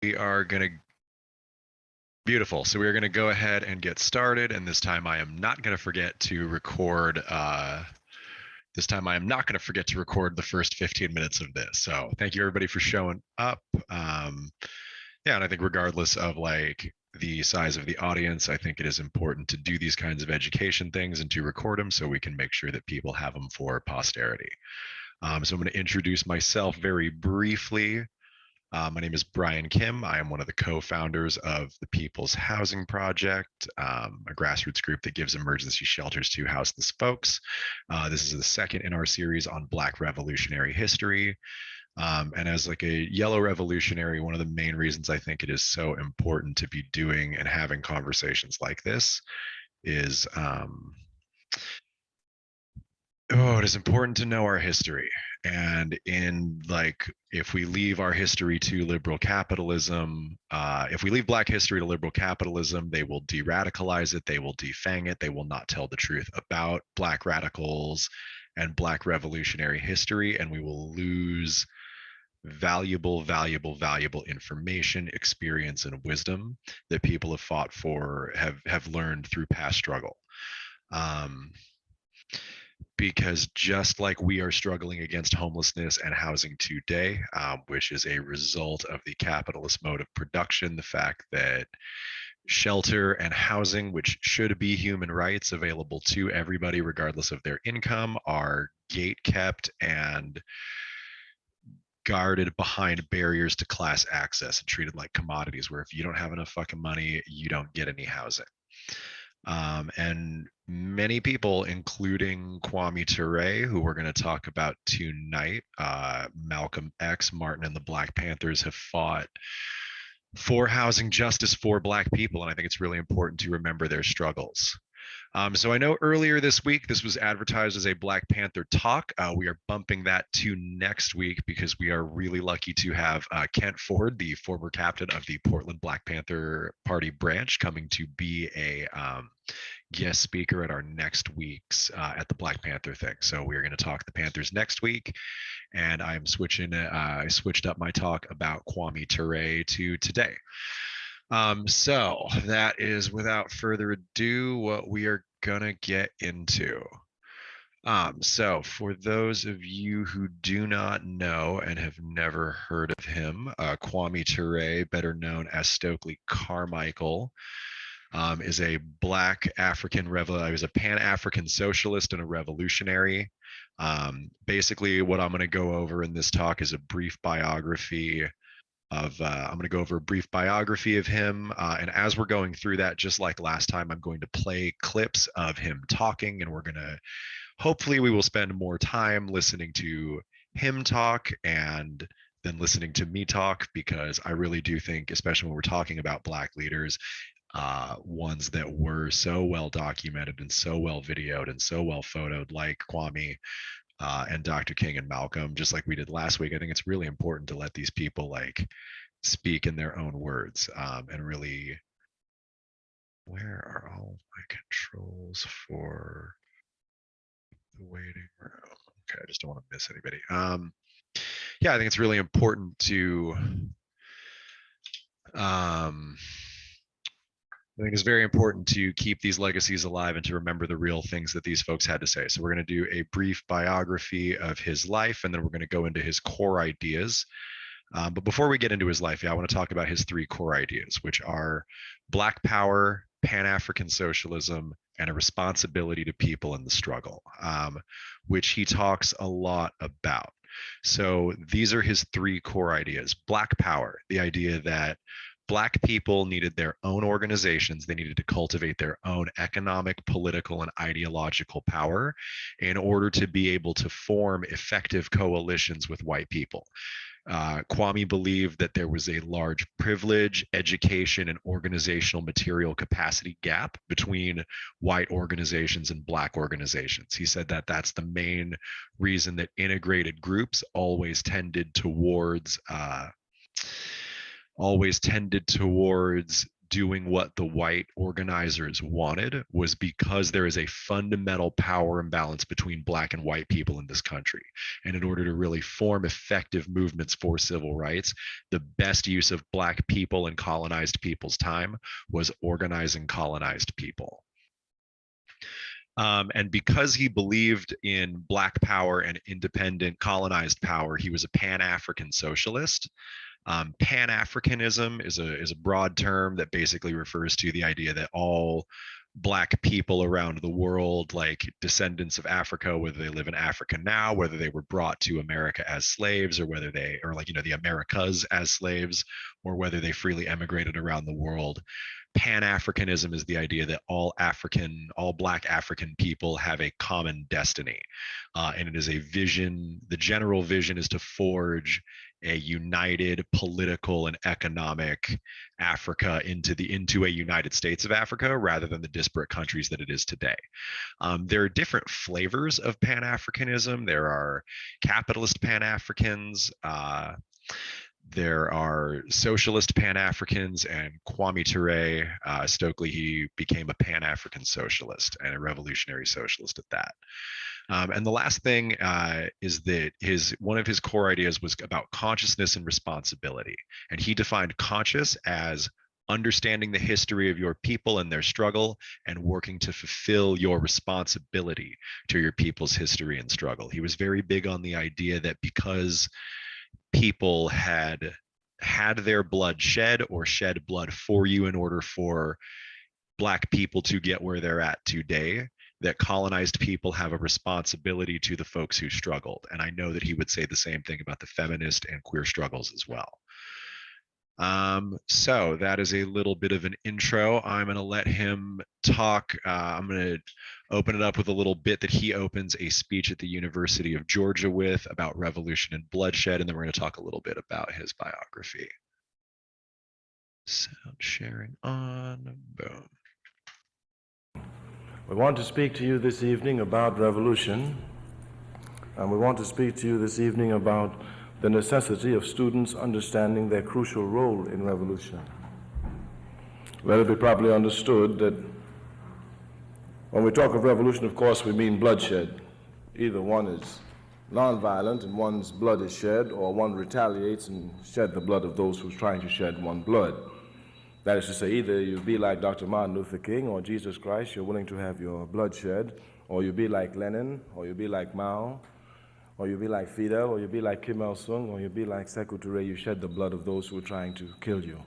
We are going to Beautiful. So we are going to go ahead and get started. And this time I am not going to forget to record. This time I am not going to forget to record the first 15 minutes of this. So thank you everybody for showing up. Yeah, and I think regardless of like the size of the audience, I think it is important to do these kinds of education things and to record them so we can make sure that people have them for posterity. So I'm going to introduce myself very briefly. My name is Brian Kim. I am one of the co-founders of the People's Housing Project, a grassroots group that gives emergency shelters to houseless folks. This is the second in our series on Black revolutionary history. And as like a yellow revolutionary, one of the main reasons I think it is so important to be doing and having conversations like this is it is important to know our history. And in like, if we leave our history to liberal capitalism, if we leave Black history to liberal capitalism, they will de-radicalize it, they will defang it, they will not tell the truth about Black radicals and Black revolutionary history, and we will lose valuable information, experience, and wisdom that people have fought for, have learned through past struggle. Because just like we are struggling against homelessness and housing today, which is a result of the capitalist mode of production, the fact that shelter and housing, which should be human rights available to everybody regardless of their income, are gate kept and guarded behind barriers to class access and treated like commodities, where if you don't have enough fucking money, you don't get any housing. And many people, including Kwame Ture, who we're going to talk about tonight, Malcolm X, Martin, and the Black Panthers have fought for housing justice for Black people. And I think it's really important to remember their struggles. So I know earlier this week, this was advertised as a Black Panther talk. We are bumping that to next week because we are really lucky to have Kent Ford, the former captain of the Portland Black Panther Party branch, coming to be a guest speaker at our next week's at the Black Panther thing. So we're going to talk the Panthers next week. And I'm switching, I switched up my talk about Kwame Ture to today. So that is, without further ado, what we are gonna get into. So for those of you who do not know and have never heard of him, Kwame Ture, better known as Stokely Carmichael, is a Black African he was a Pan-African socialist and a revolutionary. Basically, what I'm going to go over in this talk is a brief biography of I'm going to go over a brief biography of him, and as we're going through that, just like last time, I'm going to play clips of him talking, and we're going to hopefully we will spend more time listening to him talk and then listening to me talk, because I really do think, especially when we're talking about Black leaders, ones that were so well documented and so well videoed and so well photoed, like Kwame, and Dr. King and Malcolm, just like we did last week. I think it's really important to let these people like speak in their own words, and really, where are all my controls for the waiting room? Okay, I just don't want to miss anybody. Yeah, I think it's really important to I think it's very important to keep these legacies alive and to remember the real things that these folks had to say. So we're going to do a brief biography of his life, and then we're going to go into his core ideas. But before we get into his life, I want to talk about his three core ideas, which are Black power, Pan-African socialism, and a responsibility to people in the struggle, which he talks a lot about. So these are his three core ideas. Black power, the idea that Black people needed their own organizations. They needed to cultivate their own economic, political, and ideological power in order to be able to form effective coalitions with white people. Kwame believed that there was a large privilege, education, and organizational material capacity gap between white organizations and Black organizations. He said that that's the main reason that integrated groups always tended towards doing what the white organizers wanted was because there is a fundamental power imbalance between black and white people in this country. And in order to really form effective movements for civil rights, the best use of black people and colonized people's time was organizing colonized people. And because he believed in black power and independent colonized power, he was a Pan-African socialist. Pan-Africanism is a broad term that basically refers to the idea that all black people around the world, like descendants of Africa, whether they live in Africa now, whether they were brought to America as slaves, or whether they, or like, the Americas as slaves, or whether they freely emigrated around the world. Pan-Africanism is the idea that all black African people have a common destiny. And it is a vision, the general vision is to forge a united political and economic Africa into a United States of Africa, rather than the disparate countries that it is today. There are different flavors of Pan-Africanism. There are capitalist Pan-Africans, there are socialist Pan-Africans, and Kwame Ture, Stokely, he became a Pan-African socialist and a revolutionary socialist at that. And the last thing is that one of his core ideas was about consciousness and responsibility. And he defined conscious as understanding the history of your people and their struggle, and working to fulfill your responsibility to your people's history and struggle. He was very big on the idea that because people had their blood shed, or shed blood for you in order for black people to get where they're at today, that colonized people have a responsibility to the folks who struggled. And I know that he would say the same thing about the feminist and queer struggles as well. So that is a little bit of an intro. I'm going to let him talk. I'm going to open it up with a little bit that he opens a speech at the University of Georgia with about revolution and bloodshed, and then we're going to talk a little bit about his biography. Sound sharing on. Boom. We want to speak to you this evening about revolution, and we want to speak to you this evening about the necessity of students understanding their crucial role in revolution. Let it be properly understood that when we talk of revolution, of course, we mean bloodshed. Either one is nonviolent and one's blood is shed, or one retaliates and shed the blood of those who's trying to shed one blood. That is to say, either you be like Dr. Martin Luther King or Jesus Christ, you're willing to have your blood shed, or you be like Lenin, or you be like Mao, or you be like Fidel, or you be like Kim Il-sung, or you be like Sekou Ture, you shed the blood of those who are trying to kill you.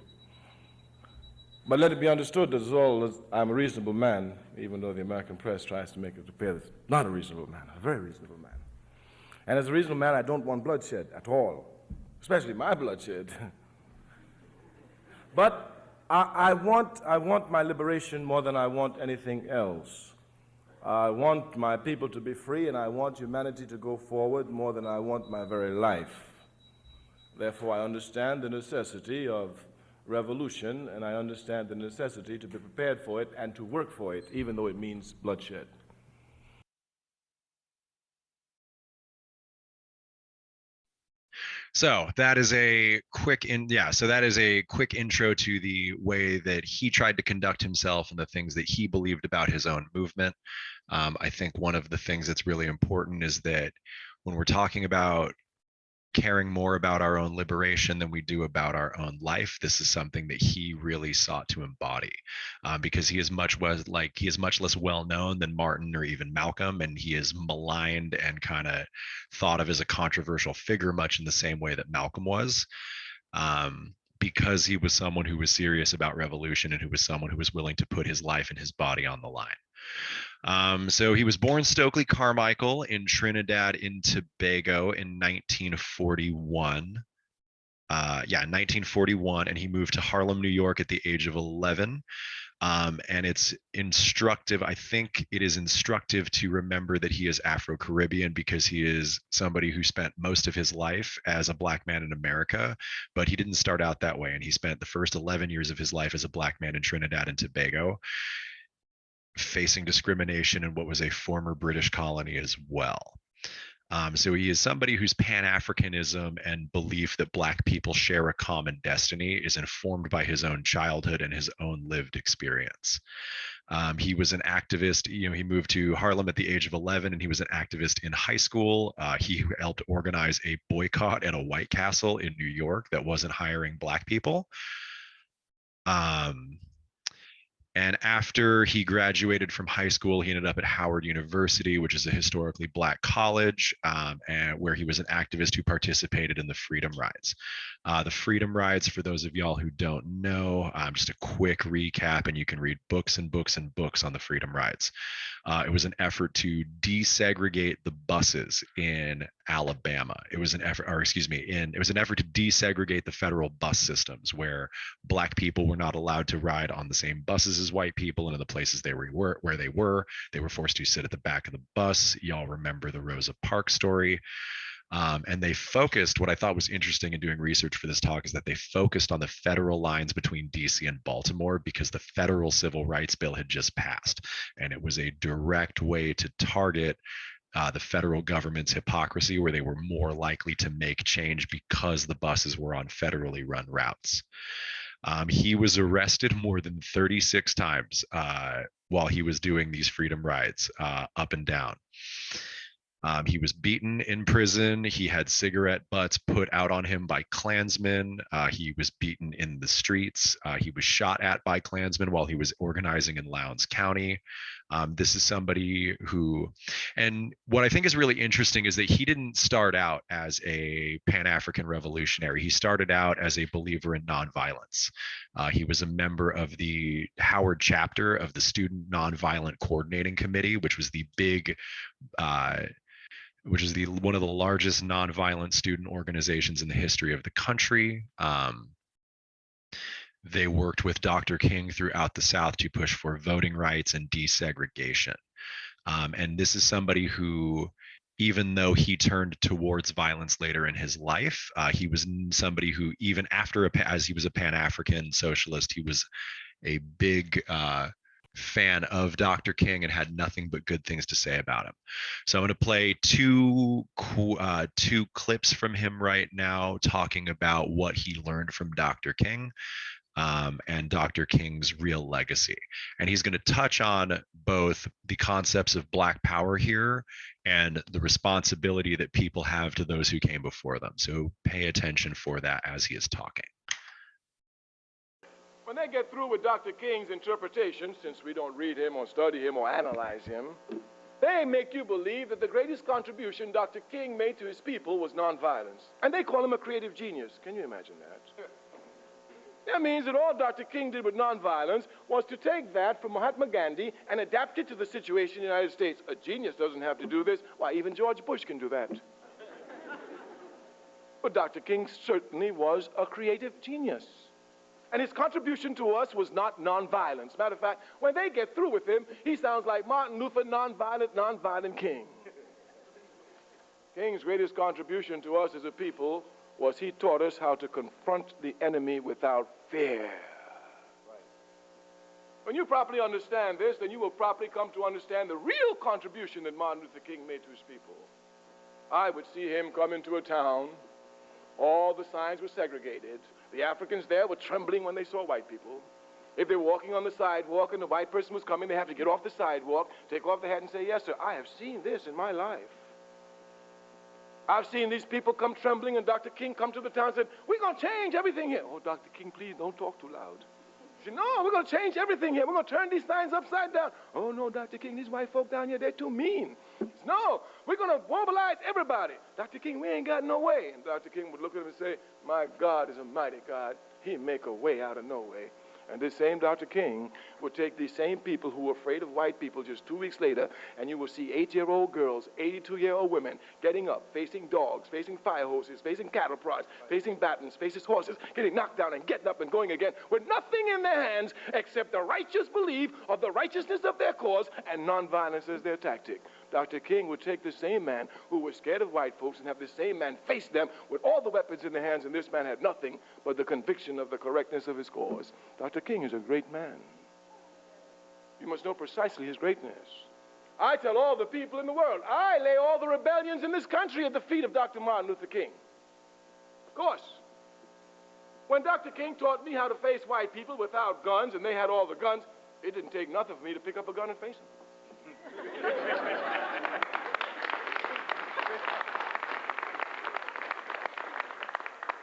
But let it be understood that as all as I'm a reasonable man, even though the American press tries to make it appear that not a reasonable man, a very reasonable man. And as a reasonable man, I don't want bloodshed at all, especially my bloodshed. But I want my liberation more than I want anything else. I want my people to be free, and I want humanity to go forward more than I want my very life. Therefore, I understand the necessity of revolution, and I understand the necessity to be prepared for it and to work for it, even though it means bloodshed. So that is a quick intro to the way that he tried to conduct himself and the things that he believed about his own movement. I think one of the things that's really important is that when we're talking about caring more about our own liberation than we do about our own life, this is something that he really sought to embody, because he is much less well known than Martin or even Malcolm, and he is maligned and kind of thought of as a controversial figure, much in the same way that Malcolm was, because he was someone who was serious about revolution and who was someone who was willing to put his life and his body on the line. So he was born Stokely Carmichael in Trinidad and Tobago in 1941. 1941, and he moved to Harlem, New York at the age of 11. And it's instructive, I think it is instructive to remember that he is Afro-Caribbean, because he is somebody who spent most of his life as a black man in America, but he didn't start out that way. And he spent the first 11 years of his life as a black man in Trinidad and Tobago, facing discrimination in what was a former British colony as well. So he is somebody whose Pan-Africanism and belief that Black people share a common destiny is informed by his own childhood and his own lived experience. He was an activist. He moved to Harlem at the age of 11, and he was an activist in high school. He helped organize a boycott at a White Castle in New York that wasn't hiring Black people. Um, and after he graduated from high school, he ended up at Howard University, which is a historically Black college, and where he was an activist who participated in the Freedom Rides. The Freedom Rides, for those of y'all who don't know, just a quick recap, and you can read books and books and books on the Freedom Rides. It was an effort to desegregate the buses in Alabama. It was an effort, or excuse me, it was an effort to desegregate the federal bus systems, where Black people were not allowed to ride on the same buses as white people, and in the places where they were forced to sit at the back of the bus. Y'all remember the Rosa Parks story. And they focused, what I thought was interesting in doing research for this talk is that they focused on the federal lines between DC and Baltimore because the federal civil rights bill had just passed. And it was a direct way to target the federal government's hypocrisy, where they were more likely to make change because the buses were on federally run routes. He was arrested more than 36 times while he was doing these freedom rides up and down. He was beaten in prison. He had cigarette butts put out on him by Klansmen. He was beaten in the streets. He was shot at by Klansmen while he was organizing in Lowndes County. This is somebody who, and what I think is really interesting is that he didn't start out as a Pan-African revolutionary. He started out as a believer in nonviolence. He was a member of the Howard chapter of the Student Nonviolent Coordinating Committee, which was the big which is one of the largest nonviolent student organizations in the history of the country. They worked with Dr. King throughout the South to push for voting rights and desegregation. And this is somebody who, even though he turned towards violence later in his life, he was somebody who, even after, as he was a Pan-African socialist, he was a big fan of Dr. King and had nothing but good things to say about him. So I'm going to play two clips from him right now, talking about what he learned from Dr. King and Dr. King's real legacy. And he's going to touch on both the concepts of Black power here and the responsibility that people have to those who came before them. So pay attention for that as he is talking. When they get through with Dr. King's interpretation, since we don't read him or study him or analyze him, they make you believe that the greatest contribution Dr. King made to his people was nonviolence. And they call him a creative genius. Can you imagine that? That means that all Dr. King did with nonviolence was to take that from Mahatma Gandhi and adapt it to the situation in the United States. A genius doesn't have to do this. Why, even George Bush can do that. But Dr. King certainly was a creative genius. And his contribution to us was not nonviolence. Matter of fact, when they get through with him, he sounds like Martin Luther, nonviolent King. King's greatest contribution to us as a people was he taught us how to confront the enemy without fear. Right. When you properly understand this, then you will properly come to understand the real contribution that Martin Luther King made to his people. I would see him come into a town. All the signs were segregated. The Africans there were trembling when they saw white people. If they were walking on the sidewalk and the white person was coming, they have to get off the sidewalk, take off their hat and say, "Yes, sir, I have seen this in my life. I've seen these people come trembling," and Dr. King come to the town and said, "We're going to change everything here." "Oh, Dr. King, please don't talk too loud." She said, "No, we're going to change everything here. We're going to turn these signs upside down." "Oh, no, Dr. King, these white folk down here, they're too mean." He said, "No, we're going to mobilize everybody." "Dr. King, we ain't got no way." And Dr. King would look at him and say, "My God is a mighty God. He'd make a way out of no way." And this same Dr. King would take these same people who were afraid of white people just 2 weeks later, and you will see 8-year-old girls, 82-year-old women getting up, facing dogs, facing fire hoses, facing cattle prods, facing batons, facing horses, getting knocked down and getting up and going again with nothing in their hands except the righteous belief of the righteousness of their cause and nonviolence as their tactic. Dr. King would take the same man who was scared of white folks and have the same man face them with all the weapons in their hands, and this man had nothing but the conviction of the correctness of his cause. Dr. King is a great man. You must know precisely his greatness. I tell all the people in the world, I lay all the rebellions in this country at the feet of Dr. Martin Luther King. Of course. When Dr. King taught me how to face white people without guns, and they had all the guns, it didn't take nothing for me to pick up a gun and face them.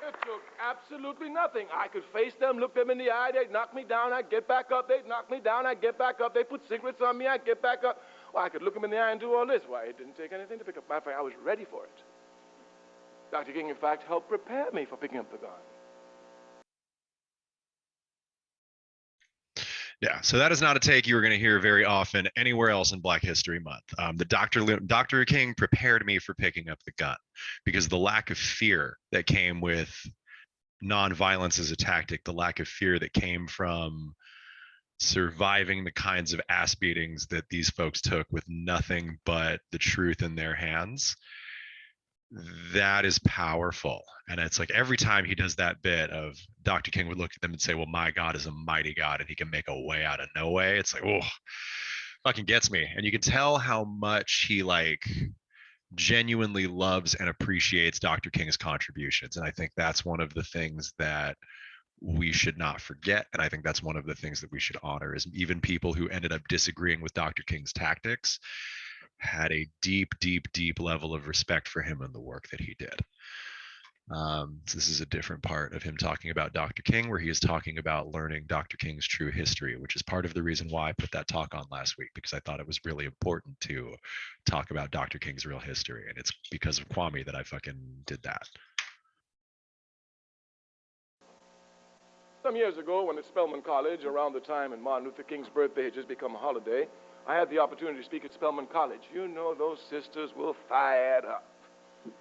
It took absolutely nothing. I could face them, look them in the eye, they'd knock me down, I'd get back up, they'd knock me down, I'd get back up, they'd put cigarettes on me, I'd get back up. Well, I could look them in the eye and do all this. Why, it didn't take anything to pick up. Matter of fact, I was ready for it. Dr. King, in fact, helped prepare me for picking up the gun. Yeah, so that is not a take you were going to hear very often anywhere else in Black History Month. The Dr. King prepared me for picking up the gun because the lack of fear that came with nonviolence as a tactic, the lack of fear that came from surviving the kinds of ass beatings that these folks took with nothing but the truth in their hands, that is powerful. And it's like every time he does that bit of Dr. King would look at them and say, well, my God is a mighty God and he can make a way out of no way. It's like, oh, fucking gets me. And you can tell how much he like genuinely loves and appreciates Dr. King's contributions. And I think that's one of the things that we should not forget. And I think that's one of the things that we should honor is even people who ended up disagreeing with Dr. King's tactics had a deep, deep, deep level of respect for him and the work that he did. So this is a different part of him talking about Dr. King, where he is talking about learning Dr. King's true history, which is part of the reason why I put that talk on last week, because I thought it was really important to talk about Dr. King's real history. And it's because of Kwame that I fucking did that. Some years ago, when at Spelman College, around the time when Martin Luther King's birthday had just become a holiday, I had the opportunity to speak at Spelman College. You know, those sisters were fired up.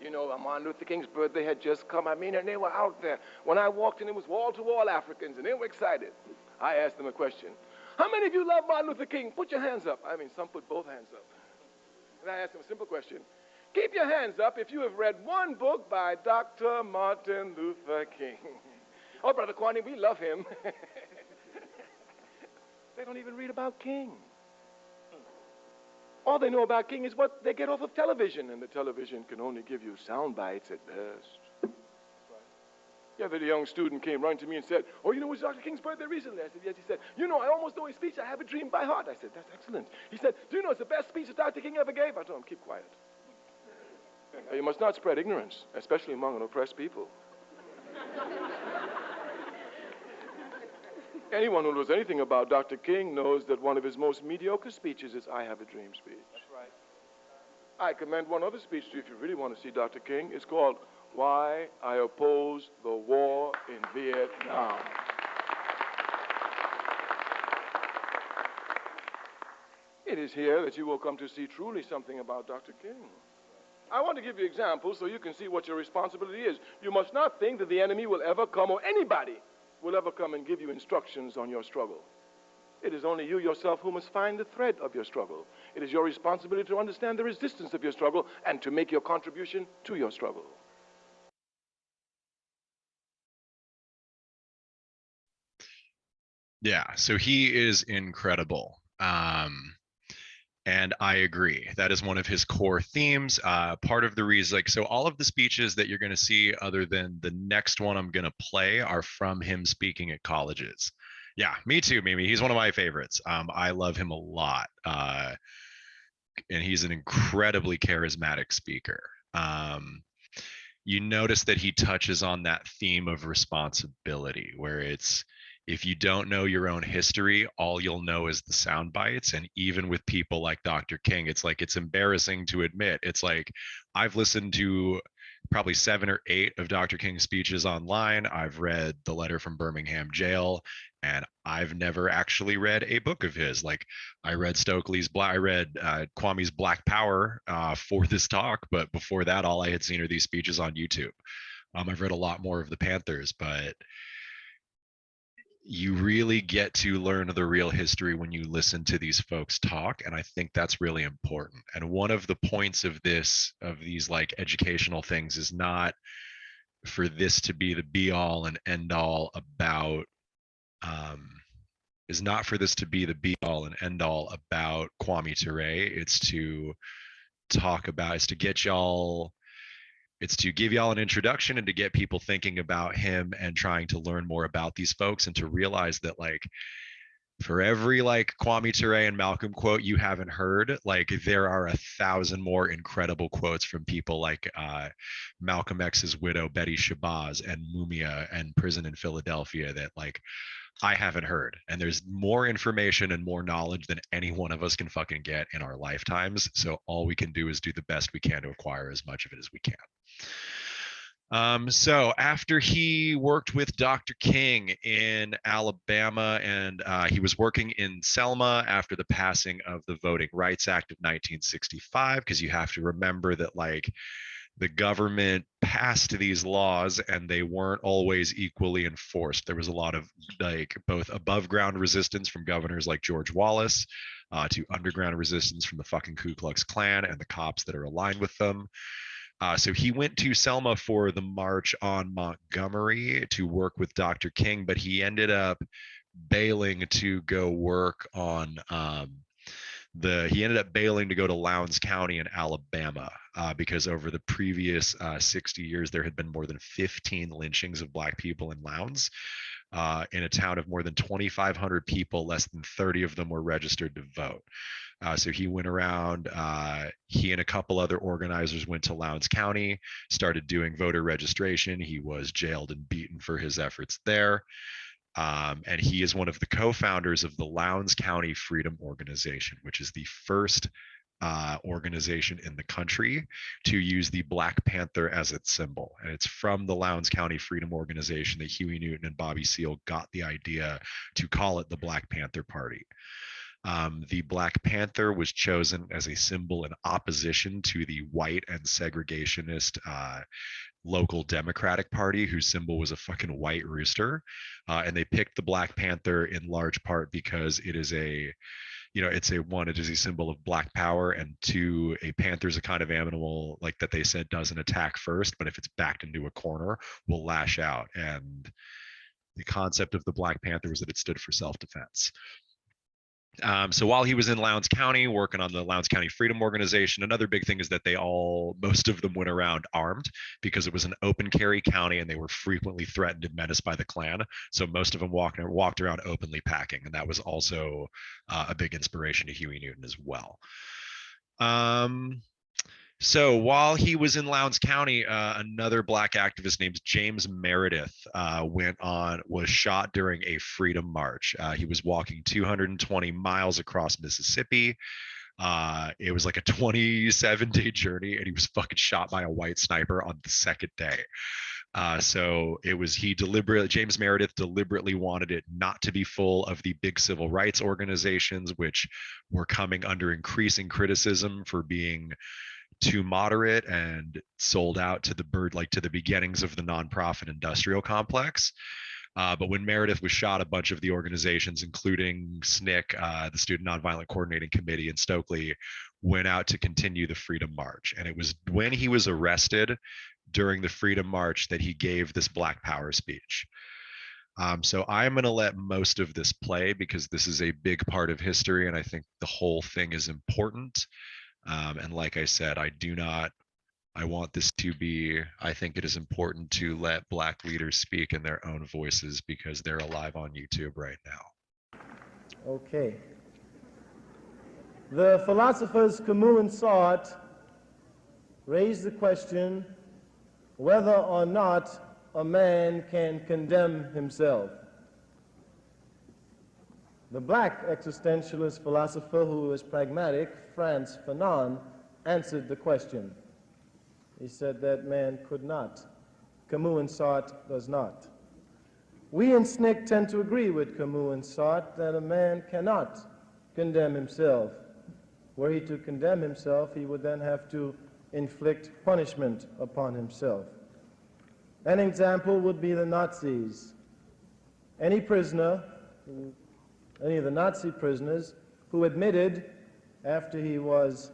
You know, Martin Luther King's birthday had just come. I mean, and they were out there. When I walked in, it was wall-to-wall Africans, and they were excited. I asked them a question. How many of you love Martin Luther King? Put your hands up. I mean, some put both hands up. And I asked them a simple question. Keep your hands up if you have read one book by Dr. Martin Luther King. Oh, Brother Kwame, we love him. They don't even read about King. All they know about King is what they get off of television, and the television can only give you sound bites at best. The other young student came running to me and said, oh, you know, it was Dr. King's birthday recently. I said, yes. He said, you know, I almost know his speech. I have a dream by heart. I said, that's excellent. He said, do you know it's the best speech that Dr. King ever gave? I told him, keep quiet. You must not spread ignorance, especially among an oppressed people. Anyone who knows anything about Dr. King knows that one of his most mediocre speeches is I Have a Dream speech. That's right. I commend one other speech to you if you really want to see Dr. King. It's called Why I Oppose the War in Vietnam. It is here that you will come to see truly something about Dr. King. I want to give you examples so you can see what your responsibility is. You must not think that the enemy will ever come, or anybody will ever come and give you instructions on your struggle. It is only you yourself who must find the thread of your struggle. It is your responsibility to understand the resistance of your struggle and to make your contribution to your struggle. Yeah, so he is incredible. And I agree. That is one of his core themes. Part of the reason, like, so all of the speeches that you're going to see, other than the next one I'm going to play, are from him speaking at colleges. Yeah, me too, Mimi. He's one of my favorites. I love him a lot. And he's an incredibly charismatic speaker. You notice that he touches on that theme of responsibility, where it's, if you don't know your own history, all you'll know is the sound bites. And even with people like Dr. King, it's like, it's embarrassing to admit. It's like, I've listened to probably 7 or 8 of Dr. King's speeches online. I've read The Letter from Birmingham Jail, and I've never actually read a book of his. Like, I read Kwame's Black Power for this talk, but before that, all I had seen are these speeches on YouTube. I've read a lot more of the Panthers, but you really get to learn the real history when you listen to these folks talk. And I think that's really important. And one of the points of these like educational things is not for this to be the be all and end all about is not for this to be the be all and end all about Kwame Ture. It's to talk about, it's to get y'all, it's to give y'all an introduction and to get people thinking about him and trying to learn more about these folks and to realize that like for every like Kwame Ture and Malcolm quote you haven't heard, like there are 1,000 more incredible quotes from people like Malcolm X's widow Betty Shabazz and Mumia and Prison in Philadelphia that like I haven't heard. And there's more information and more knowledge than any one of us can fucking get in our lifetimes. So all we can do is do the best we can to acquire as much of it as we can. So after he worked with Dr. King in Alabama and he was working in Selma after the passing of the Voting Rights Act of 1965, because you have to remember that like the government passed these laws and they weren't always equally enforced. There was a lot of like both above ground resistance from governors like George Wallace to underground resistance from the fucking Ku Klux Klan and the cops that are aligned with them. So he went to Selma for the March on Montgomery to work with Dr. King, but he ended up bailing to go work on he ended up bailing to go to Lowndes County in Alabama because over the previous 60 years, there had been more than 15 lynchings of Black people in Lowndes. In a town of more than 2,500 people, less than 30 of them were registered to vote. So he went around, he and a couple other organizers went to Lowndes County, started doing voter registration. He was jailed and beaten for his efforts there. And he is one of the co-founders of the Lowndes County Freedom Organization, which is the first organization in the country to use the Black Panther as its symbol. And it's from the Lowndes County Freedom Organization that Huey Newton and Bobby Seale got the idea to call it the Black Panther Party. The Black Panther was chosen as a symbol in opposition to the white and segregationist local Democratic Party, whose symbol was a fucking white rooster. And they picked the Black Panther in large part because it is a, it is a symbol of Black power, and two, a panther is a kind of animal like that they said doesn't attack first, but if it's backed into a corner, will lash out. And the concept of the Black Panther was that it stood for self-defense. So while he was in Lowndes County working on the Lowndes County Freedom Organization, another big thing is that most of them went around armed because it was an open carry county and they were frequently threatened and menaced by the Klan. So most of them walked around openly packing, and that was also a big inspiration to Huey Newton as well. So while he was in Lowndes County, another Black activist named James Meredith was shot during a freedom march. He was walking 220 miles across Mississippi. It was like a 27-day journey, and he was fucking shot by a white sniper on the second day. So it was James Meredith deliberately wanted it not to be full of the big civil rights organizations, which were coming under increasing criticism for being too moderate and sold out to the beginnings of the nonprofit industrial complex. But when Meredith was shot, a bunch of the organizations, including SNCC, the Student Nonviolent Coordinating Committee, and Stokely, went out to continue the Freedom March. And it was when he was arrested during the Freedom March that he gave this Black Power speech. So I'm going to let most of this play because this is a big part of history, and I think the whole thing is important. And like I said, I want this to be, I think it is important to let Black leaders speak in their own voices because they're alive on YouTube right now. Okay. The philosophers Camus and Sartre raised the question whether or not a man can condemn himself. The Black existentialist philosopher who was pragmatic, Frantz Fanon, answered the question. He said that man could not. Camus and Sartre does not. We in SNCC tend to agree with Camus and Sartre that a man cannot condemn himself. Were he to condemn himself, he would then have to inflict punishment upon himself. An example would be the Nazis. Any prisoner, any of the Nazi prisoners who admitted after he was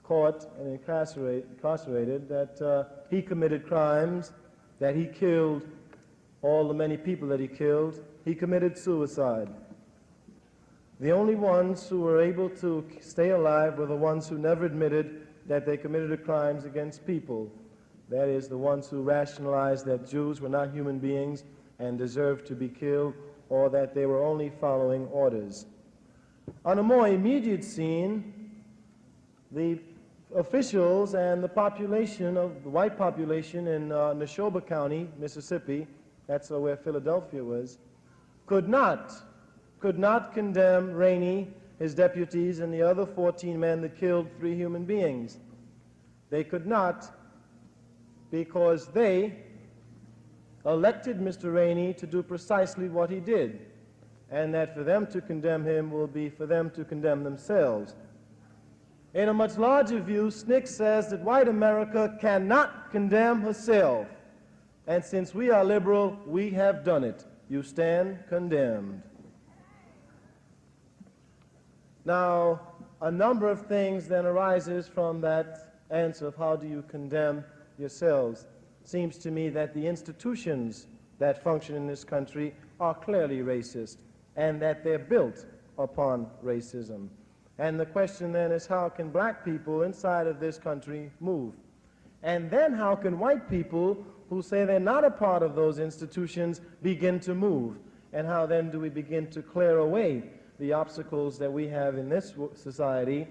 caught and incarcerated that he committed crimes, that he killed all the many people that he killed, he committed suicide. The only ones who were able to stay alive were the ones who never admitted that they committed crimes against people. That is, the ones who rationalized that Jews were not human beings and deserved to be killed, or that they were only following orders. On a more immediate scene, the officials and the population of the white population in Neshoba County, Mississippi, that's where Philadelphia was, could not condemn Rainey, his deputies, and the other 14 men that killed 3 human beings. They could not, because they elected Mr. Rainey to do precisely what he did, and that for them to condemn him will be for them to condemn themselves. In a much larger view, SNCC says that white America cannot condemn herself, and since we are liberal, we have done it. You stand condemned. Now, a number of things then arises from that answer of how do you condemn yourselves. It seems to me that the institutions that function in this country are clearly racist, and that they're built upon racism. And the question then is, how can black people inside of this country move? And then how can white people who say they're not a part of those institutions begin to move? And how then do we begin to clear away the obstacles that we have in this society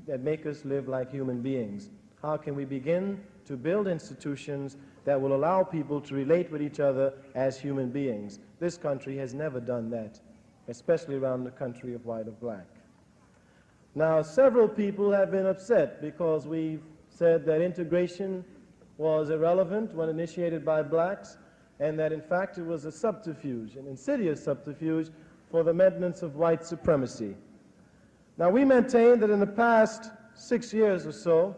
that make us live like human beings? How can we begin to build institutions that will allow people to relate with each other as human beings? This country has never done that, especially around the country of white or black. Now, several people have been upset because we've said that integration was irrelevant when initiated by blacks, and that in fact it was a subterfuge, an insidious subterfuge for the maintenance of white supremacy. Now, we maintain that in the past 6 years or so,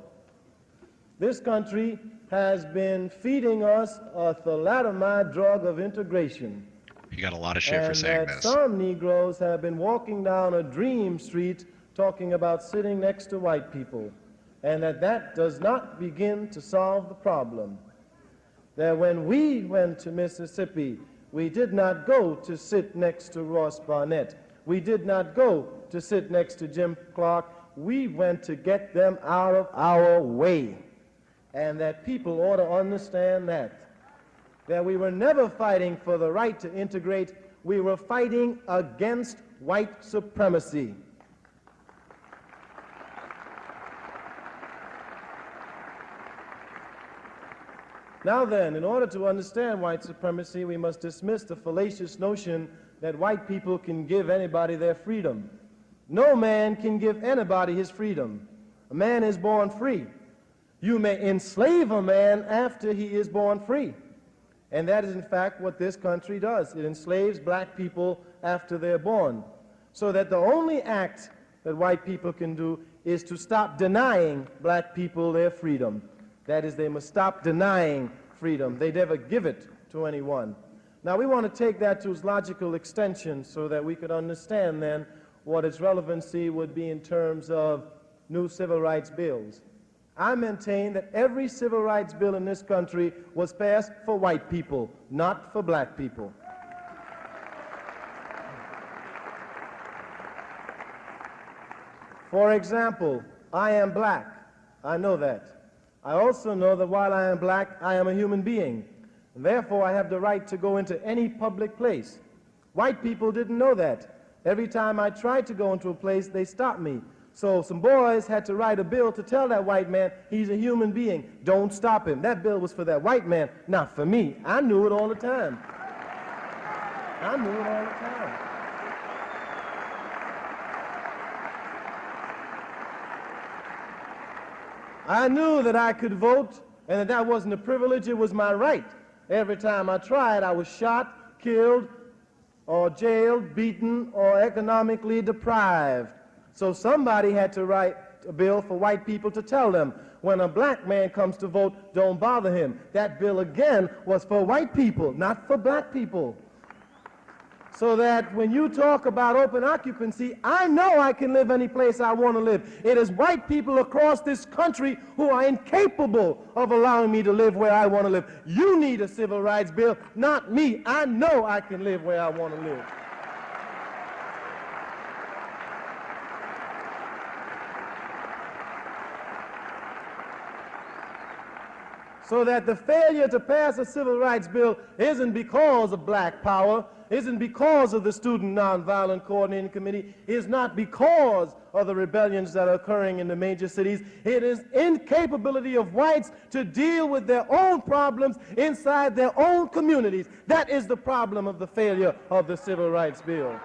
this country has been feeding us a thalidomide drug of integration. You got a lot of shit for saying this. this. Some Negroes have been walking down a dream street talking about sitting next to white people, and that does not begin to solve the problem. That when we went to Mississippi, we did not go to sit next to Ross Barnett. We did not go to sit next to Jim Clark. We went to get them out of our way. And that people ought to understand that we were never fighting for the right to integrate. We were fighting against white supremacy. Now then, in order to understand white supremacy, we must dismiss the fallacious notion that white people can give anybody their freedom. No man can give anybody his freedom. A man is born free. You may enslave a man after he is born free. And that is in fact what this country does. It enslaves black people after they're born. So that the only act that white people can do is to stop denying black people their freedom. That is, they must stop denying freedom. They never give it to anyone. Now, we want to take that to its logical extension so that we could understand then what its relevancy would be in terms of new civil rights bills. I maintain that every civil rights bill in this country was passed for white people, not for black people. For example, I am black. I know that. I also know that while I am black, I am a human being. And therefore, I have the right to go into any public place. White people didn't know that. Every time I tried to go into a place, they stopped me. So some boys had to write a bill to tell that white man he's a human being. Don't stop him. That bill was for that white man, not for me. I knew it all the time. I knew it all the time. I knew that I could vote and that wasn't a privilege, it was my right. Every time I tried, I was shot, killed, or jailed, beaten, or economically deprived. So somebody had to write a bill for white people to tell them, when a black man comes to vote, don't bother him. That bill, again, was for white people, not for black people. So that when you talk about open occupancy, I know I can live any place I want to live. It is white people across this country who are incapable of allowing me to live where I want to live. You need a civil rights bill, not me. I know I can live where I want to live. So that the failure to pass a civil rights bill isn't because of black power, isn't because of the Student Nonviolent Coordinating Committee, is not because of the rebellions that are occurring in the major cities. It is incapability of whites to deal with their own problems inside their own communities. That is the problem of the failure of the civil rights bill.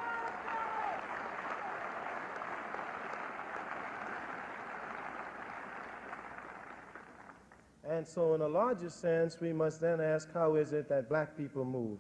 And so in a larger sense, we must then ask, how is it that black people move,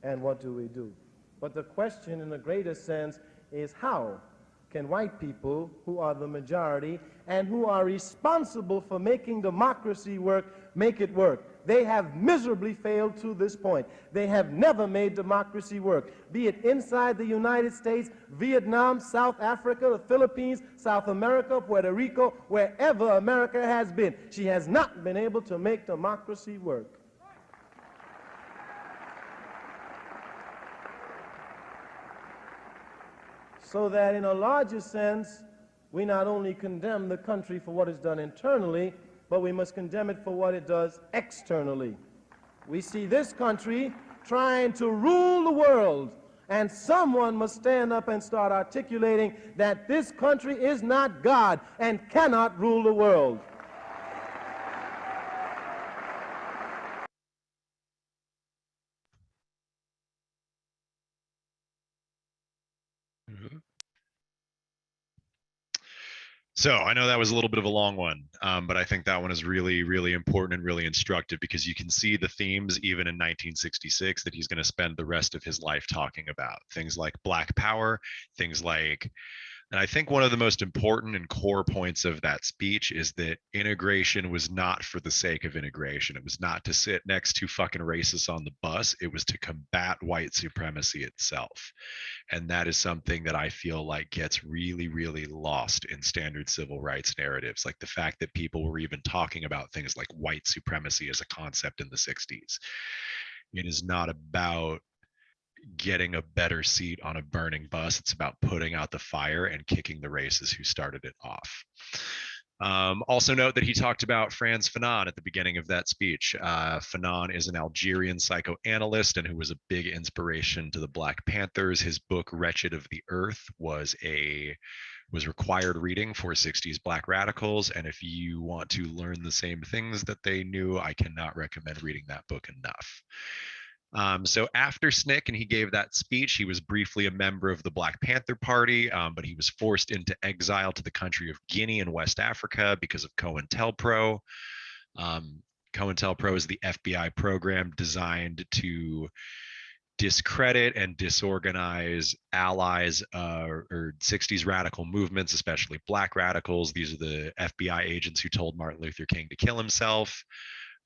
and what do we do? But the question in a greater sense is, how can white people, who are the majority and who are responsible for making democracy work, make it work? They have miserably failed to this point. They have never made democracy work, be it inside the United States, Vietnam, South Africa, the Philippines, South America, Puerto Rico, wherever America has been. She has not been able to make democracy work. So that in a larger sense, we not only condemn the country for what is done internally, but we must condemn it for what it does externally. We see this country trying to rule the world, and someone must stand up and start articulating that this country is not God and cannot rule the world. So I know that was a little bit of a long one, but I think that one is really, really important and really instructive, because you can see the themes even in 1966 that he's going to spend the rest of his life talking about. Things like Black Power, things like, and I think one of the most important and core points of that speech is that integration was not for the sake of integration. It was not to sit next to fucking racists on the bus. It was to combat white supremacy itself. And that is something that I feel like gets really, really lost in standard civil rights narratives. Like the fact that people were even talking about things like white supremacy as a concept in the 60s. It is not about getting a better seat on a burning bus. It's about putting out the fire and kicking the racists who started it off. Also note that he talked about Frantz Fanon at the beginning of that speech. Fanon is an Algerian psychoanalyst and who was a big inspiration to the Black Panthers. His book Wretched of the Earth was required reading for 60s Black radicals. And if you want to learn the same things that they knew, I cannot recommend reading that book enough. So after SNCC and he gave that speech, he was briefly a member of the Black Panther Party, but he was forced into exile to the country of Guinea in West Africa because of COINTELPRO. COINTELPRO is the FBI program designed to discredit and disorganize allies or 60s radical movements, especially Black radicals. These are the FBI agents who told Martin Luther King to kill himself.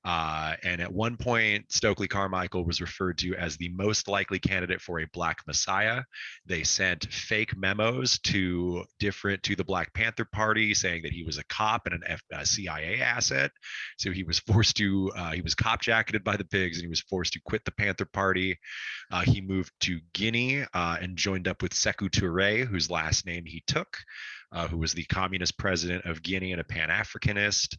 And at one point, Stokely Carmichael was referred to as the most likely candidate for a Black Messiah. They sent fake memos to the Black Panther Party saying that he was a cop and a CIA asset. So he was he was cop jacketed by the pigs and he was forced to quit the Panther Party. He moved to Guinea and joined up with Sekou Ture, whose last name he took, who was the communist president of Guinea and a Pan-Africanist.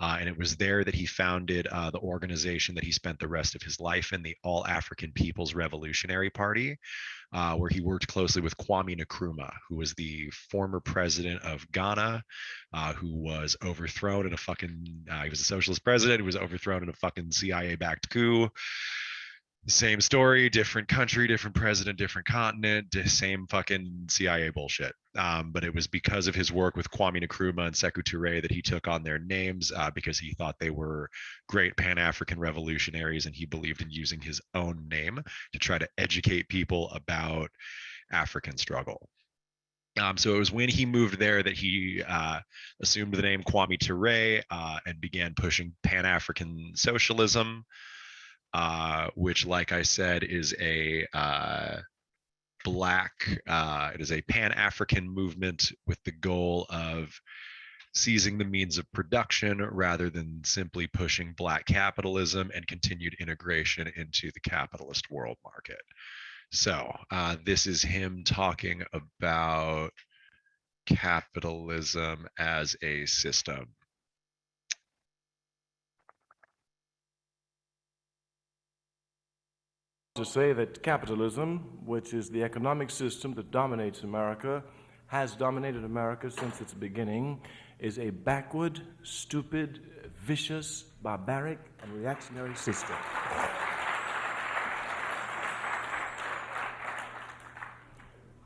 And it was there that he founded the organization that he spent the rest of his life in, the All African People's Revolutionary Party, where he worked closely with Kwame Nkrumah, who was the former president of Ghana, who was overthrown in a fucking, he was a socialist president who was overthrown in a fucking CIA-backed coup. Same story, different country, different president, different continent, same fucking CIA bullshit. But it was because of his work with Kwame Nkrumah and Sekou Touré that he took on their names because he thought they were great Pan-African revolutionaries and he believed in using his own name to try to educate people about African struggle. So it was when he moved there that he assumed the name Kwame Ture and began pushing Pan-African socialism. Which, like I said, is a it is a Pan-African movement with the goal of seizing the means of production rather than simply pushing Black capitalism and continued integration into the capitalist world market. So this is him talking about capitalism as a system. To say that capitalism, which is the economic system that dominates America, has dominated America since its beginning, is a backward, stupid, vicious, barbaric, and reactionary system.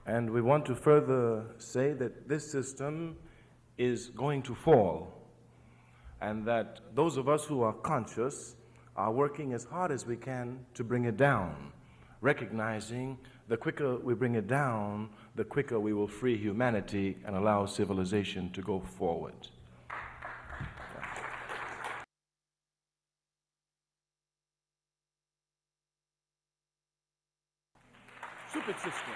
And we want to further say that this system is going to fall, and that those of us who are conscious are working as hard as we can to bring it down, recognizing the quicker we bring it down, the quicker we will free humanity and allow civilization to go forward. Stupid system.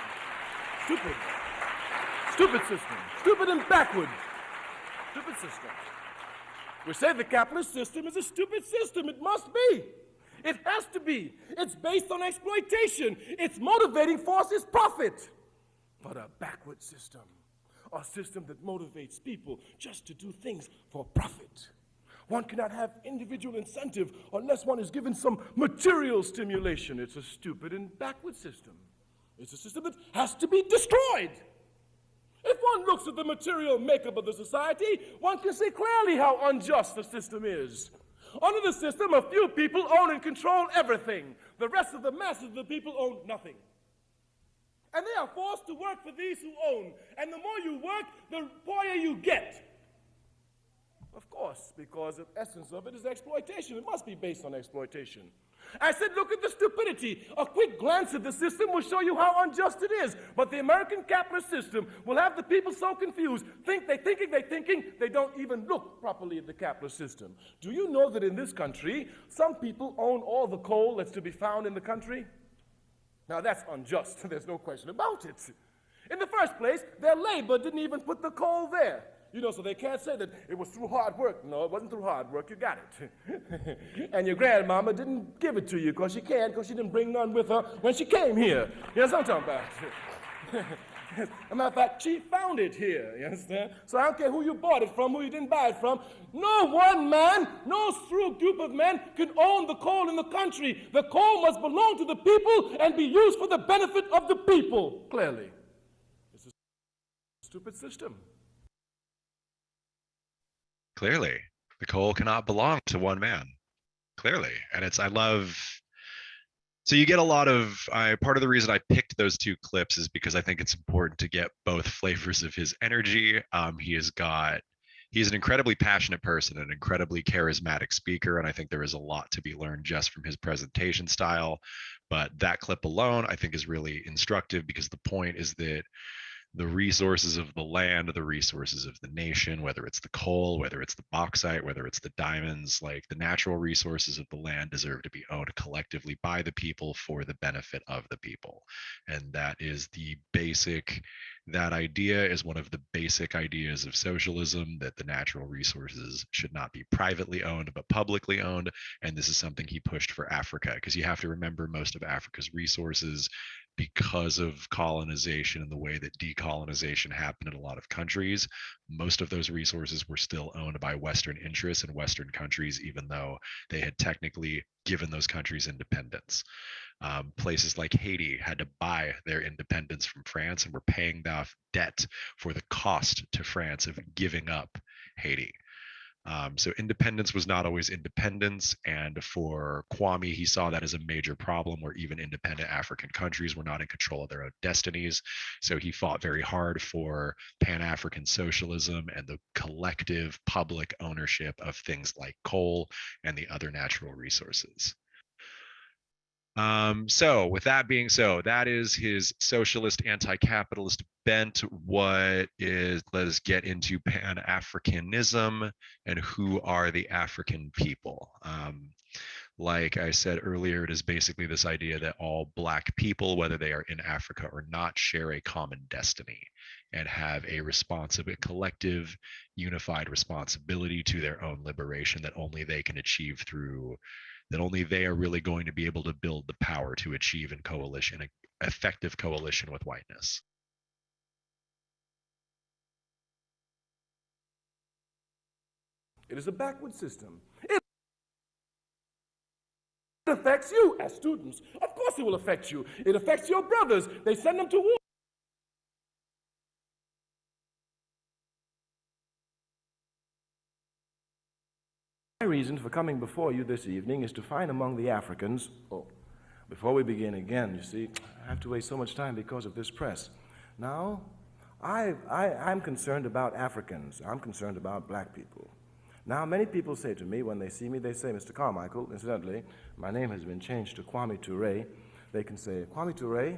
Stupid. Stupid system. Stupid and backward. Stupid system. We say the capitalist system is a stupid system. It must be. It has to be. It's based on exploitation. Its motivating force is profit. But a backward system, a system that motivates people just to do things for profit. One cannot have individual incentive unless one is given some material stimulation. It's a stupid and backward system. It's a system that has to be destroyed. If one looks at the material makeup of the society, one can see clearly how unjust the system is. Under the system, a few people own and control everything. The rest of the masses of the people own nothing. And they are forced to work for these who own. And the more you work, the poorer you get. Of course, because the essence of it is exploitation. It must be based on exploitation. I said, look at the stupidity. A quick glance at the system will show you how unjust it is. But the American capitalist system will have the people so confused, they're thinking, they don't even look properly at the capitalist system. Do you know that in this country, some people own all the coal that's to be found in the country? Now that's unjust, there's no question about it. In the first place, their labor didn't even put the coal there. You know, so they can't say that it was through hard work. No, it wasn't through hard work, you got it. And your grandmama didn't give it to you because she didn't bring none with her when she came here. You know what I'm talking about? As a matter of fact, she found it here, you understand? So I don't care who you bought it from, who you didn't buy it from. No one man, no through group of men can own the coal in the country. The coal must belong to the people and be used for the benefit of the people, clearly. It's a stupid system. Clearly, the coal cannot belong to one man. Clearly. And so you get a lot of, part of the reason I picked those two clips is because I think it's important to get both flavors of his energy. He's an incredibly passionate person, an incredibly charismatic speaker, and I think there is a lot to be learned just from his presentation style. But that clip alone, I think, is really instructive because the point is that the resources of the land, the resources of the nation, whether it's the coal, whether it's the bauxite, whether it's the diamonds, like the natural resources of the land deserve to be owned collectively by the people for the benefit of the people. And that idea is one of the basic ideas of socialism, that the natural resources should not be privately owned, but publicly owned. And this is something he pushed for Africa, because you have to remember most of Africa's resources, because of colonization and the way that decolonization happened in a lot of countries, most of those resources were still owned by Western interests in Western countries, even though they had technically given those countries independence. Places like Haiti had to buy their independence from France and were paying off debt for the cost to France of giving up Haiti. So independence was not always independence, and for Kwame, he saw that as a major problem where even independent African countries were not in control of their own destinies. So he fought very hard for Pan-African socialism and the collective public ownership of things like coal and the other natural resources. So with that being so, that is his socialist anti-capitalist bent. Let us get into Pan-Africanism and who are the African people. Like I said earlier, it is basically this idea that all Black people, whether they are in Africa or not, share a common destiny and have a collective, unified responsibility to their own liberation that only they can achieve that only they are really going to be able to build the power to achieve in coalition, an effective coalition with whiteness. It is a backward system. It affects you as students. Of course it will affect you. It affects your brothers. They send them to war. My reason for coming before you this evening is to find among the Africans, before we begin again, you see, I have to waste so much time because of this press. Now, I'm concerned about Africans. I'm concerned about black people. Now, many people say to me when they see me, they say, Mr. Carmichael, incidentally, my name has been changed to Kwame Ture. They can say, Kwame Ture,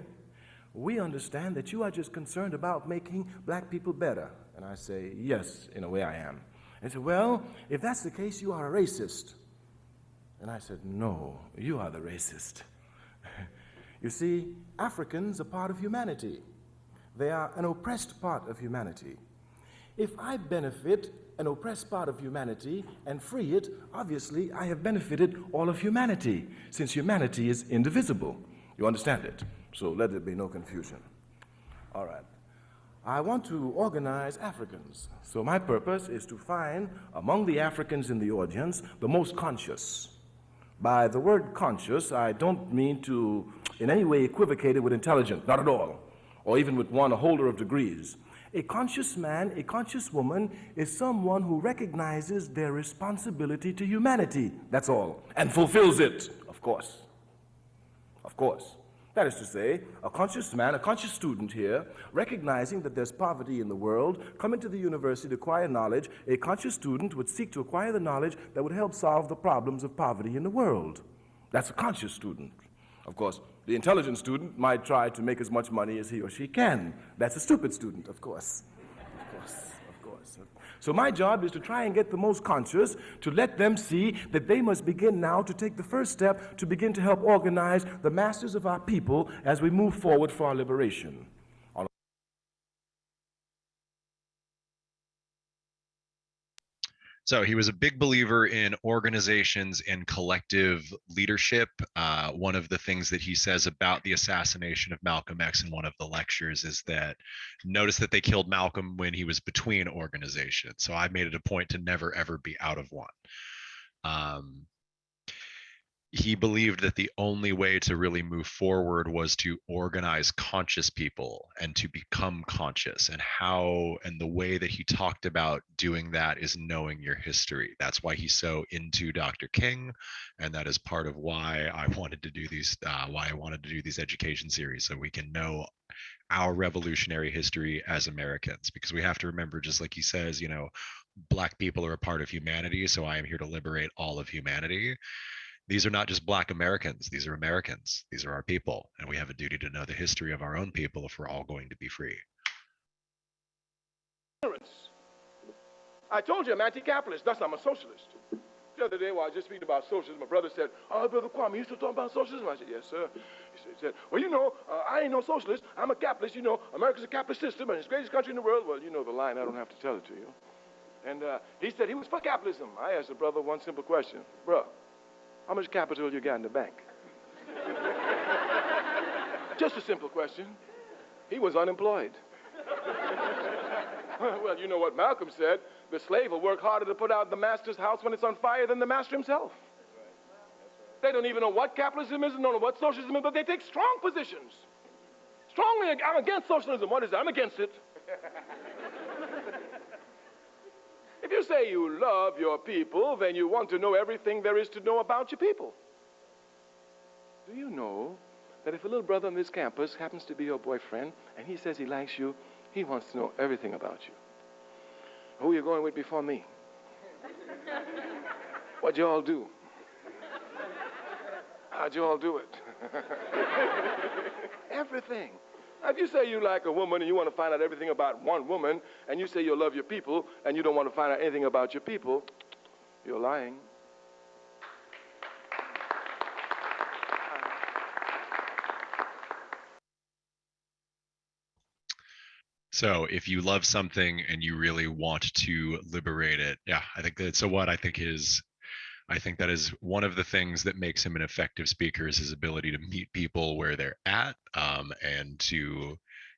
we understand that you are just concerned about making black people better. And I say, yes, in a way I am. They said, well, if that's the case, you are a racist. And I said, no, you are the racist. You see, Africans are part of humanity. They are an oppressed part of humanity. If I benefit an oppressed part of humanity and free it, obviously I have benefited all of humanity, since humanity is indivisible. You understand it? So let there be no confusion. All right. I want to organize Africans. So my purpose is to find among the Africans in the audience the most conscious. By the word conscious, I don't mean to in any way equivocate it with intelligent, not at all, or even with one a holder of degrees. A conscious man, a conscious woman is someone who recognizes their responsibility to humanity, that's all, and fulfills it, of course. Of course. That is to say, a conscious man, a conscious student here, recognizing that there's poverty in the world, coming to the university to acquire knowledge, a conscious student would seek to acquire the knowledge that would help solve the problems of poverty in the world. That's a conscious student. Of course, the intelligent student might try to make as much money as he or she can. That's a stupid student, of course. Of course, of course. So my job is to try and get the most conscious, to let them see that they must begin now to take the first step to begin to help organize the masses of our people as we move forward for our liberation. So he was a big believer in organizations and collective leadership. One of the things that he says about the assassination of Malcolm X in one of the lectures is that notice that they killed Malcolm when he was between organizations. So I made it a point to never ever be out of one. He believed that the only way to really move forward was to organize conscious people and to become conscious, and the way that he talked about doing that is knowing your history. That's why he's so into Dr. King, and that is part of why I wanted to do these education series, so we can know our revolutionary history as Americans, because we have to remember, just like he says, black people are a part of humanity, so I am here to liberate all of humanity. These are not just black Americans. These are Americans. These are our people. And we have a duty to know the history of our own people if we're all going to be free. I told you I'm anti-capitalist, thus I'm a socialist. The other day while I was just speaking about socialism, my brother said, oh, Brother Kwame, you still talking about socialism? I said, yes, sir. He said, well, I ain't no socialist. I'm a capitalist. America's a capitalist system and it's the greatest country in the world. Well, you know the line. I don't have to tell it to you. And he said he was for capitalism. I asked the brother one simple question. Bruh, how much capital you got in the bank? Just a simple question. He was unemployed. Well, you know what Malcolm said. The slave will work harder to put out the master's house when it's on fire than the master himself. They don't even know what capitalism is, and don't know what socialism is, but they take strong positions. Strongly, I'm against socialism. What is it? I'm against it. If you say you love your people, then you want to know everything there is to know about your people. Do you know that if a little brother on this campus happens to be your boyfriend and he says he likes you, he wants to know everything about you? Who are you going with before me? What'd you all do? How'd you all do it? Everything. If you say you like a woman and you want to find out everything about one woman, and you say you love your people and you don't want to find out anything about your people, you're lying. So if you love something and you really want to liberate it, yeah, I think that. So what I think that is one of the things that makes him an effective speaker is his ability to meet people where they're at, and to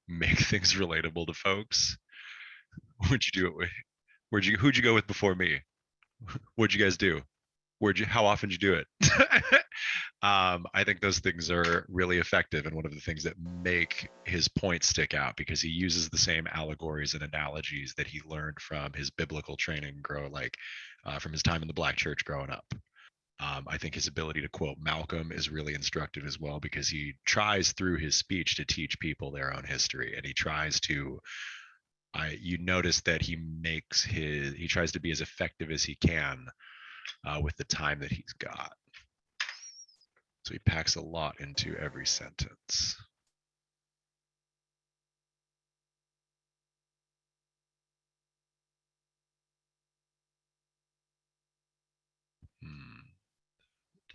make things relatable to folks. Who'd you do it with? Who'd you go with before me? What'd you guys do? How often did you do it? I think those things are really effective and one of the things that make his point stick out because he uses the same allegories and analogies that he learned from his biblical training from his time in the black church growing up. I think his ability to quote Malcolm is really instructive as well because he tries through his speech to teach people their own history, and he tries to you notice that he tries to be as effective as he can with the time that he's got. So he packs a lot into every sentence.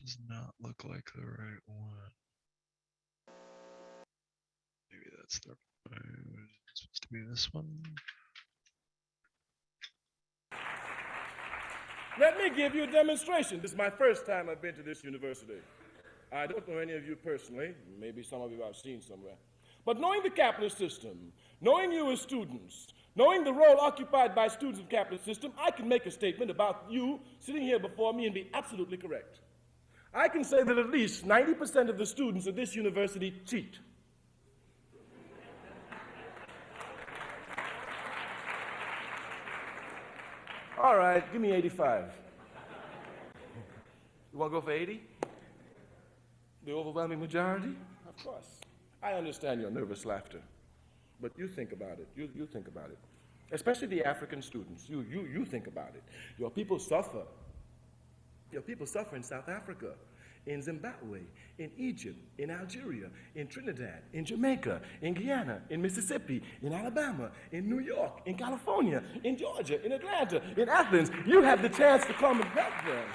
Does not look like the right one. Maybe that's the it's supposed to be this one. Let me give you a demonstration. This is my first time I've been to this university. I don't know any of you personally. Maybe some of you I've seen somewhere. But knowing the capitalist system, knowing you as students, knowing the role occupied by students in the capitalist system, I can make a statement about you sitting here before me and be absolutely correct. I can say that at least 90% of the students at this university cheat. All right, give me 85. You want to go for 80? The overwhelming majority? Of course. I understand your nervous laughter. But you think about it. You think about it. Especially the African students. You think about it. Your people suffer. Your people suffer in South Africa, in Zimbabwe, in Egypt, in Algeria, in Trinidad, in Jamaica, in Guyana, in Mississippi, in Alabama, in New York, in California, in Georgia, in Atlanta, in Athens. You have the chance to come and help them.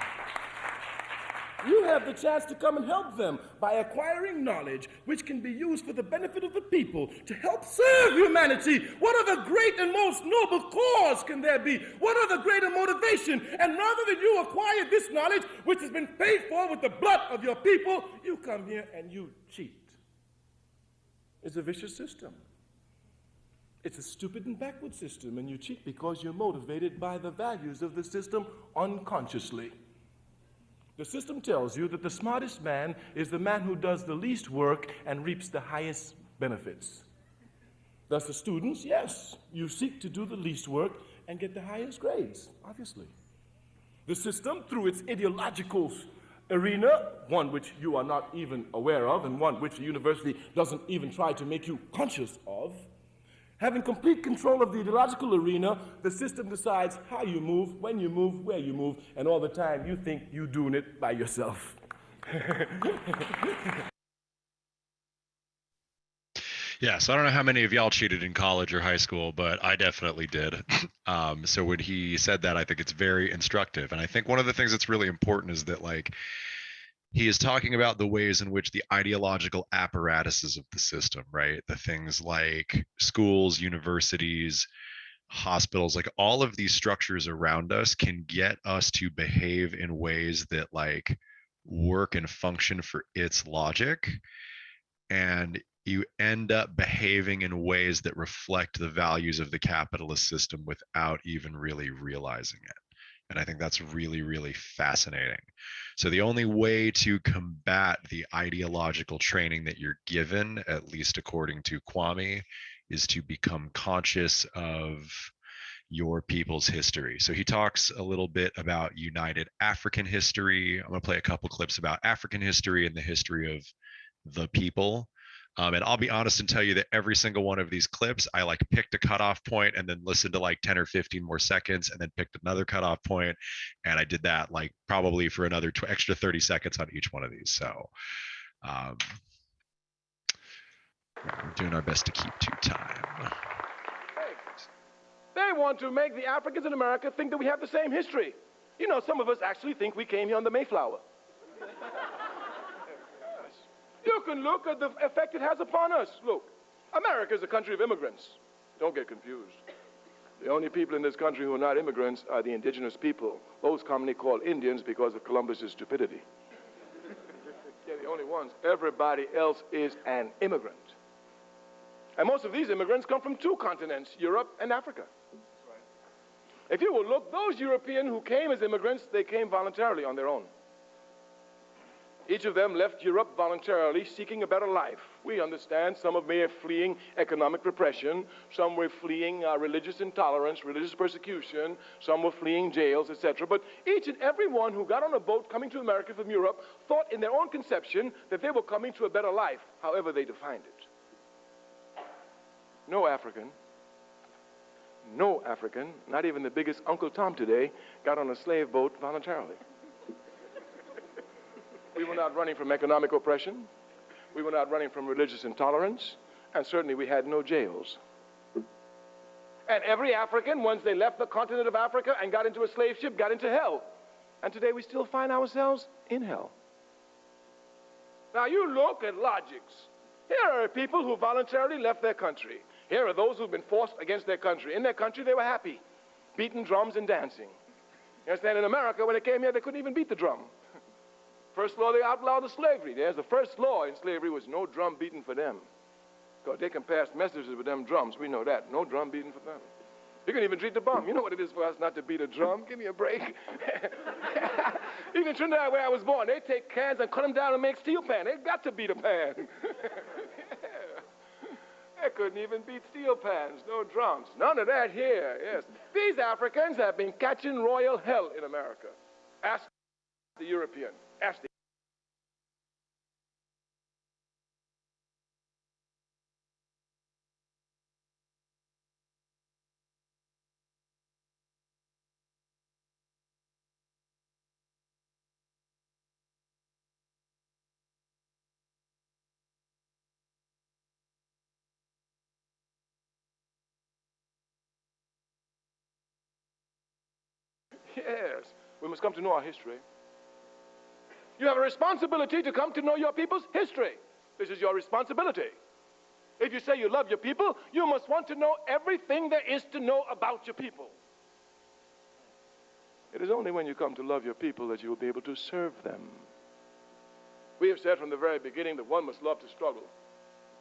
You have the chance to come and help them by acquiring knowledge which can be used for the benefit of the people to help serve humanity. What other great and most noble cause can there be? What other greater motivation? And rather than you acquire this knowledge which has been paid for with the blood of your people, you come here and you cheat. It's a vicious system. It's a stupid and backward system, and you cheat because you're motivated by the values of the system unconsciously. The system tells you that the smartest man is the man who does the least work and reaps the highest benefits. Thus, the students, yes, you seek to do the least work and get the highest grades, obviously. The system, through its ideological arena, one which you are not even aware of and one which the university doesn't even try to make you conscious of, having complete control of the ideological arena, the system decides how you move, when you move, where you move, and all the time you think you're doing it by yourself. Yeah, so I don't know how many of y'all cheated in college or high school, but I definitely did. So when he said that, I think it's very instructive. And I think one of the things that's really important is that, like, he is talking about the ways in which the ideological apparatuses of the system, right? The things like schools, universities, hospitals, like all of these structures around us can get us to behave in ways that like work and function for its logic. And you end up behaving in ways that reflect the values of the capitalist system without even really realizing it. And I think that's really, really fascinating. So the only way to combat the ideological training that you're given, at least according to Kwame, is to become conscious of your people's history. So he talks a little bit about United African history. I'm going to play a couple clips about African history and the history of the people. And I'll be honest and tell you that every single one of these clips, I like picked a cutoff point and then listened to like 10 or 15 more seconds and then picked another cutoff point. And I did that like probably for another extra 30 seconds on each one of these. So we're doing our best to keep to time. They want to make the Africans in America think that we have the same history. You know, some of us actually think we came here on the Mayflower. You can look at the effect it has upon us. Look, America is a country of immigrants. Don't get confused. The only people in this country who are not immigrants are the indigenous people, those commonly called Indians because of Columbus's stupidity. They're the only ones. Everybody else is an immigrant. And most of these immigrants come from two continents, Europe and Africa. If you will look, those Europeans who came as immigrants, they came voluntarily on their own. Each of them left Europe voluntarily, seeking a better life. We understand some of them were fleeing economic repression, some were fleeing religious intolerance, religious persecution, some were fleeing jails, etc. But each and every one who got on a boat coming to America from Europe thought in their own conception that they were coming to a better life, however they defined it. No African, not even the biggest Uncle Tom today, got on a slave boat voluntarily. We were not running from economic oppression. We were not running from religious intolerance. And certainly we had no jails. And every African, once they left the continent of Africa and got into a slave ship, got into hell. And today we still find ourselves in hell. Now you look at logics. Here are people who voluntarily left their country. Here are those who've been forced against their country. In their country, they were happy, beating drums and dancing. You understand? In America, when they came here, they couldn't even beat the drum. First law, they outlawed the slavery. There's the first law in slavery was no drum beating for them. Because they can pass messages with them drums. We know that. No drum beating for them. You can even treat the bum. You know what it is for us not to beat a drum? Give me a break. Even in Trinidad, where I was born, they take cans and cut them down and make steel pan. They got to beat a pan. Yeah. They couldn't even beat steel pans. No drums. None of that here. Yes. These Africans have been catching royal hell in America. Ask the European. Ask the Yes, we must come to know our history. You have a responsibility to come to know your people's history. This is your responsibility. If you say you love your people, you must want to know everything there is to know about your people. It is only when you come to love your people that you will be able to serve them. We have said from the very beginning that one must love to struggle.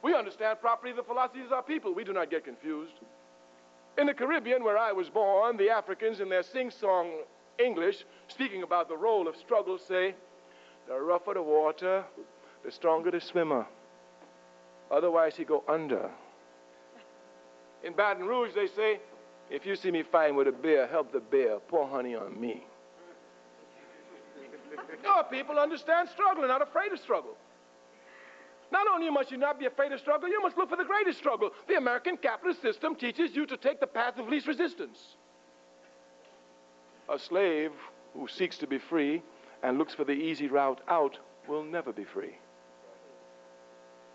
We understand properly the philosophies of our people. We do not get confused. In the Caribbean, where I was born, the Africans in their sing-song English, speaking about the role of struggle, say, the rougher the water, the stronger the swimmer. Otherwise, he go under. In Baton Rouge, they say, if you see me fighting with a bear, help the bear, pour honey on me. Your people understand struggle and not afraid of struggle. Not only must you not be afraid of struggle, you must look for the greatest struggle. The American capitalist system teaches you to take the path of least resistance. A slave who seeks to be free and looks for the easy route out will never be free.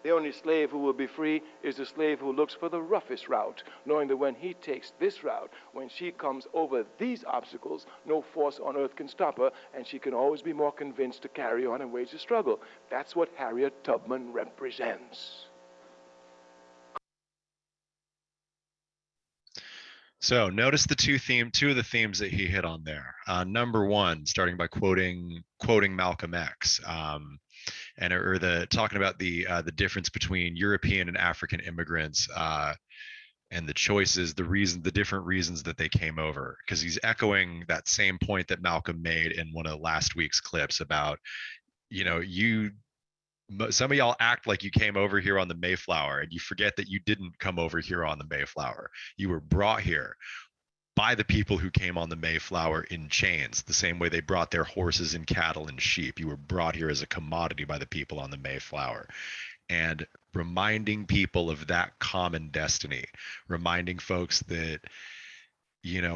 The only slave who will be free is the slave who looks for the roughest route, knowing that when he takes this route, when she comes over these obstacles, no force on earth can stop her, and she can always be more convinced to carry on and wage the struggle. That's what Harriet Tubman represents. So notice the two of the themes that he hit on there. Number one, starting by quoting Malcolm X, talking about the difference between European and African immigrants, and the choices, the different reasons that they came over, because he's echoing that same point that Malcolm made in one of last week's clips about, some of y'all act like you came over here on the Mayflower, and you forget that you didn't come over here on the Mayflower. You were brought here by the people who came on the Mayflower in chains, the same way they brought their horses and cattle and sheep. You were brought here as a commodity by the people on the Mayflower. And reminding people of that common destiny, reminding folks that,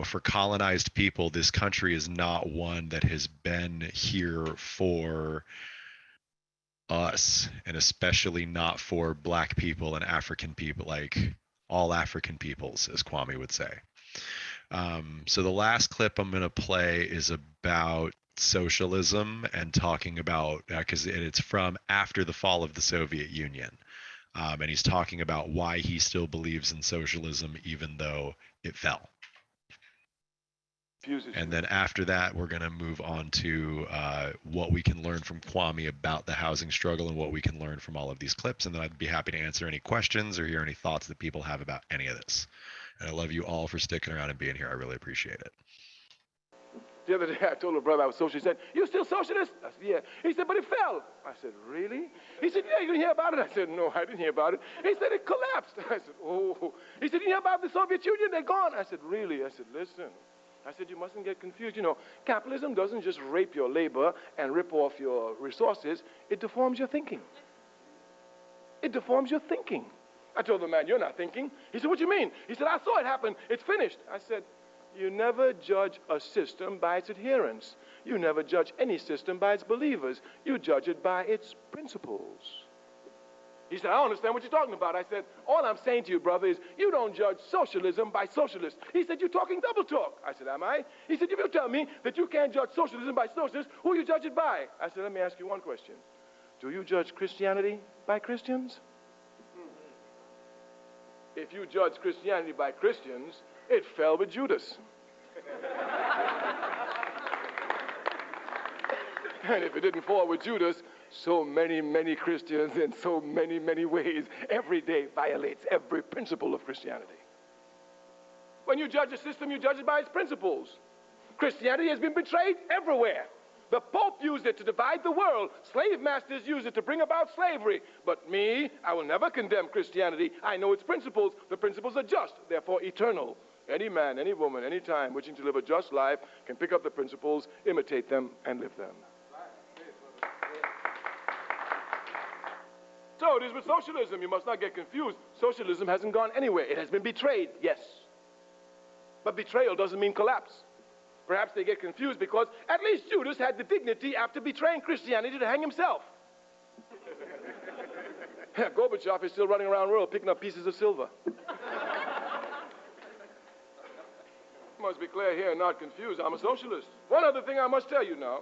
for colonized people, this country is not one that has been here for us, and especially not for Black people and African people, like all African peoples, as Kwame would say. So the last clip I'm going to play is about socialism and talking about, because it's from after the fall of the Soviet Union. And he's talking about why he still believes in socialism, even though it fell. And then after that, we're going to move on to what we can learn from Kwame about the housing struggle and what we can learn from all of these clips. And then I'd be happy to answer any questions or hear any thoughts that people have about any of this. And I love you all for sticking around and being here. I really appreciate it. The other day I told a brother I was socialist. He said, "You still socialist?" I said, "Yeah." He said, "But it fell." I said, "Really?" He said, "Yeah, you didn't hear about it?" I said, "No, I didn't hear about it." He said, "It collapsed." I said, "Oh." He said, "You hear about the Soviet Union? They're gone." I said, "Really?" I said, "Listen." I said, "You mustn't get confused. You know, capitalism doesn't just rape your labor and rip off your resources. It deforms your thinking. It deforms your thinking." I told the man, "You're not thinking." He said, "What do you mean?" He said, "I saw it happen. It's finished." I said, "You never judge a system by its adherents. You never judge any system by its believers. You judge it by its principles." He said, "I don't understand what you're talking about." I said, "All I'm saying to you, brother, is you don't judge socialism by socialists." He said, "You're talking double talk." I said, "Am I?" He said, "If you tell me that you can't judge socialism by socialists, who you judge it by?" I said, "Let me ask you one question. Do you judge Christianity by Christians?" If you judge Christianity by Christians, it fell with Judas. And if it didn't fall with Judas, so many, many Christians in so many, many ways every day violates every principle of Christianity. When you judge a system, you judge it by its principles. Christianity has been betrayed everywhere. The Pope used it to divide the world. Slave masters used it to bring about slavery. But me, I will never condemn Christianity. I know its principles. The principles are just, therefore eternal. Any man, any woman, any time wishing to live a just life can pick up the principles, imitate them, and live them. So it is with socialism. You must not get confused. Socialism hasn't gone anywhere. It has been betrayed, yes. But betrayal doesn't mean collapse. Perhaps they get confused because at least Judas had the dignity after betraying Christianity to hang himself. Gorbachev is still running around the world picking up pieces of silver. Must be clear here and not confused. I'm a socialist. One other thing I must tell you now.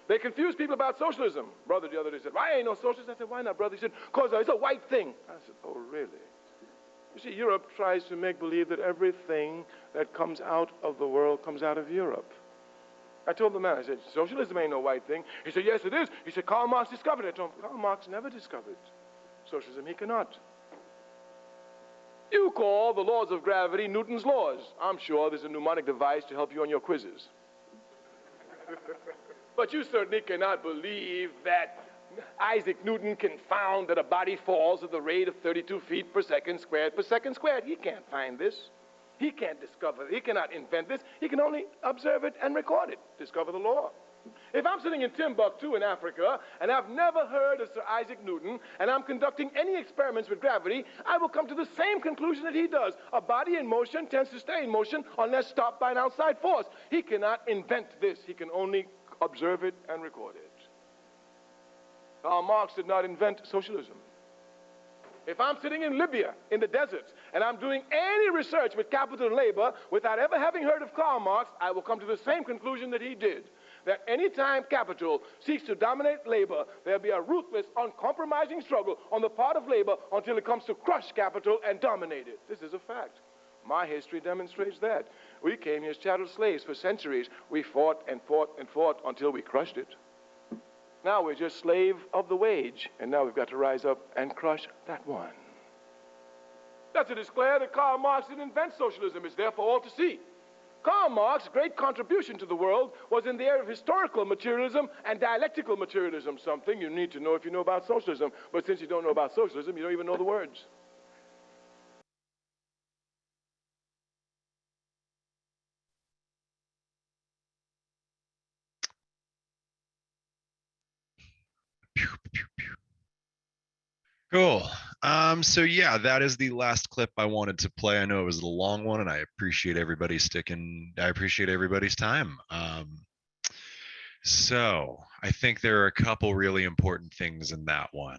They confuse people about socialism. Brother the other day said, "Why ain't no socialist?" I said, "Why not, brother?" He said, "Because it's a white thing." I said, "Oh, really?" You see, Europe tries to make believe that everything that comes out of the world comes out of Europe. I told the man, I said, "Socialism ain't no white thing." He said, "Yes, it is." He said, "Karl Marx discovered it." I told him, Karl Marx never discovered socialism. He cannot. You call the laws of gravity Newton's laws. I'm sure there's a mnemonic device to help you on your quizzes. But you certainly cannot believe that Isaac Newton can found that a body falls at the rate of 32 feet per second squared per second squared. He can't find this. He can't discover it. He cannot invent this. He can only observe it and record it, discover the law. If I'm sitting in Timbuktu in Africa and I've never heard of Sir Isaac Newton and I'm conducting any experiments with gravity, I will come to the same conclusion that he does. A body in motion tends to stay in motion unless stopped by an outside force. He cannot invent this. He can only observe it and record it. Karl Marx did not invent socialism. If I'm sitting in Libya, in the deserts, and I'm doing any research with capital and labor without ever having heard of Karl Marx, I will come to the same conclusion that he did. That any time capital seeks to dominate labor, there'll be a ruthless, uncompromising struggle on the part of labor until it comes to crush capital and dominate it. This is a fact. My history demonstrates that. We came here as chattel slaves for centuries. We fought and fought and fought until we crushed it. Now we're just slave of the wage, and now we've got to rise up and crush that one. That's to declare that Karl Marx didn't invent socialism. It's there for all to see. Karl Marx's great contribution to the world was in the area of historical materialism and dialectical materialism, something you need to know if you know about socialism. But since you don't know about socialism, you don't even know the words. Cool. So yeah, that is the last clip I wanted to play. I know it was a long one, and I appreciate everybody sticking. I appreciate everybody's time. So I think there are a couple really important things in that one.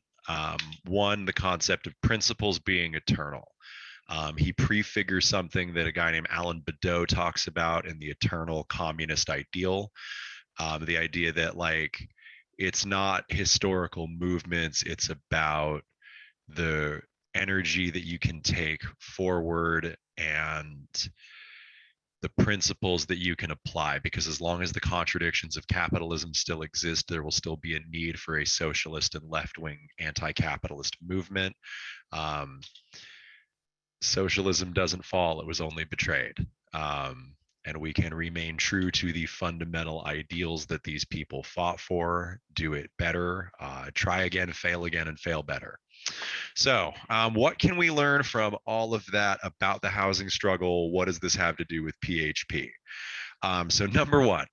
One, the concept of principles being eternal. He prefigures something that a guy named Alan Badeau talks about in the eternal communist ideal. The idea that like it's not historical movements, it's about the energy that you can take forward and the principles that you can apply, because as long as the contradictions of capitalism still exist, there will still be a need for a socialist and left-wing anti-capitalist movement. Um, Socialism doesn't fall, it was only betrayed. And we can remain true to the fundamental ideals that these people fought for, do it better, try again, and fail better. So, what can we learn from all of that about the housing struggle? What does this have to do with PHP? So, number one,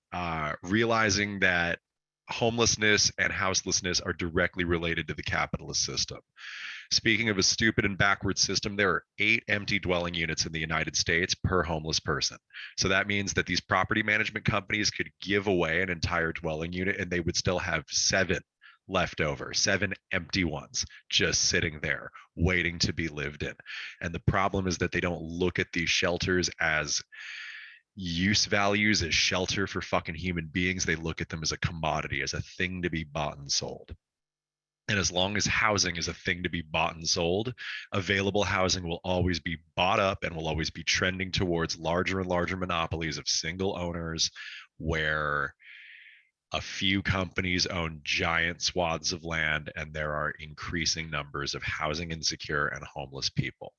realizing that homelessness and houselessness are directly related to the capitalist system. Speaking of a stupid and backward system, there are 8 empty dwelling units in the United States per homeless person. So that means that these property management companies could give away an entire dwelling unit and they would still have 7 left over, 7 empty ones just sitting there waiting to be lived in. And the problem is that they don't look at these shelters as use values, as shelter for fucking human beings. They look at them as a commodity, as a thing to be bought and sold. And as long as housing is a thing to be bought and sold, available housing will always be bought up and will always be trending towards larger and larger monopolies of single owners, where a few companies own giant swaths of land and there are increasing numbers of housing insecure and homeless people.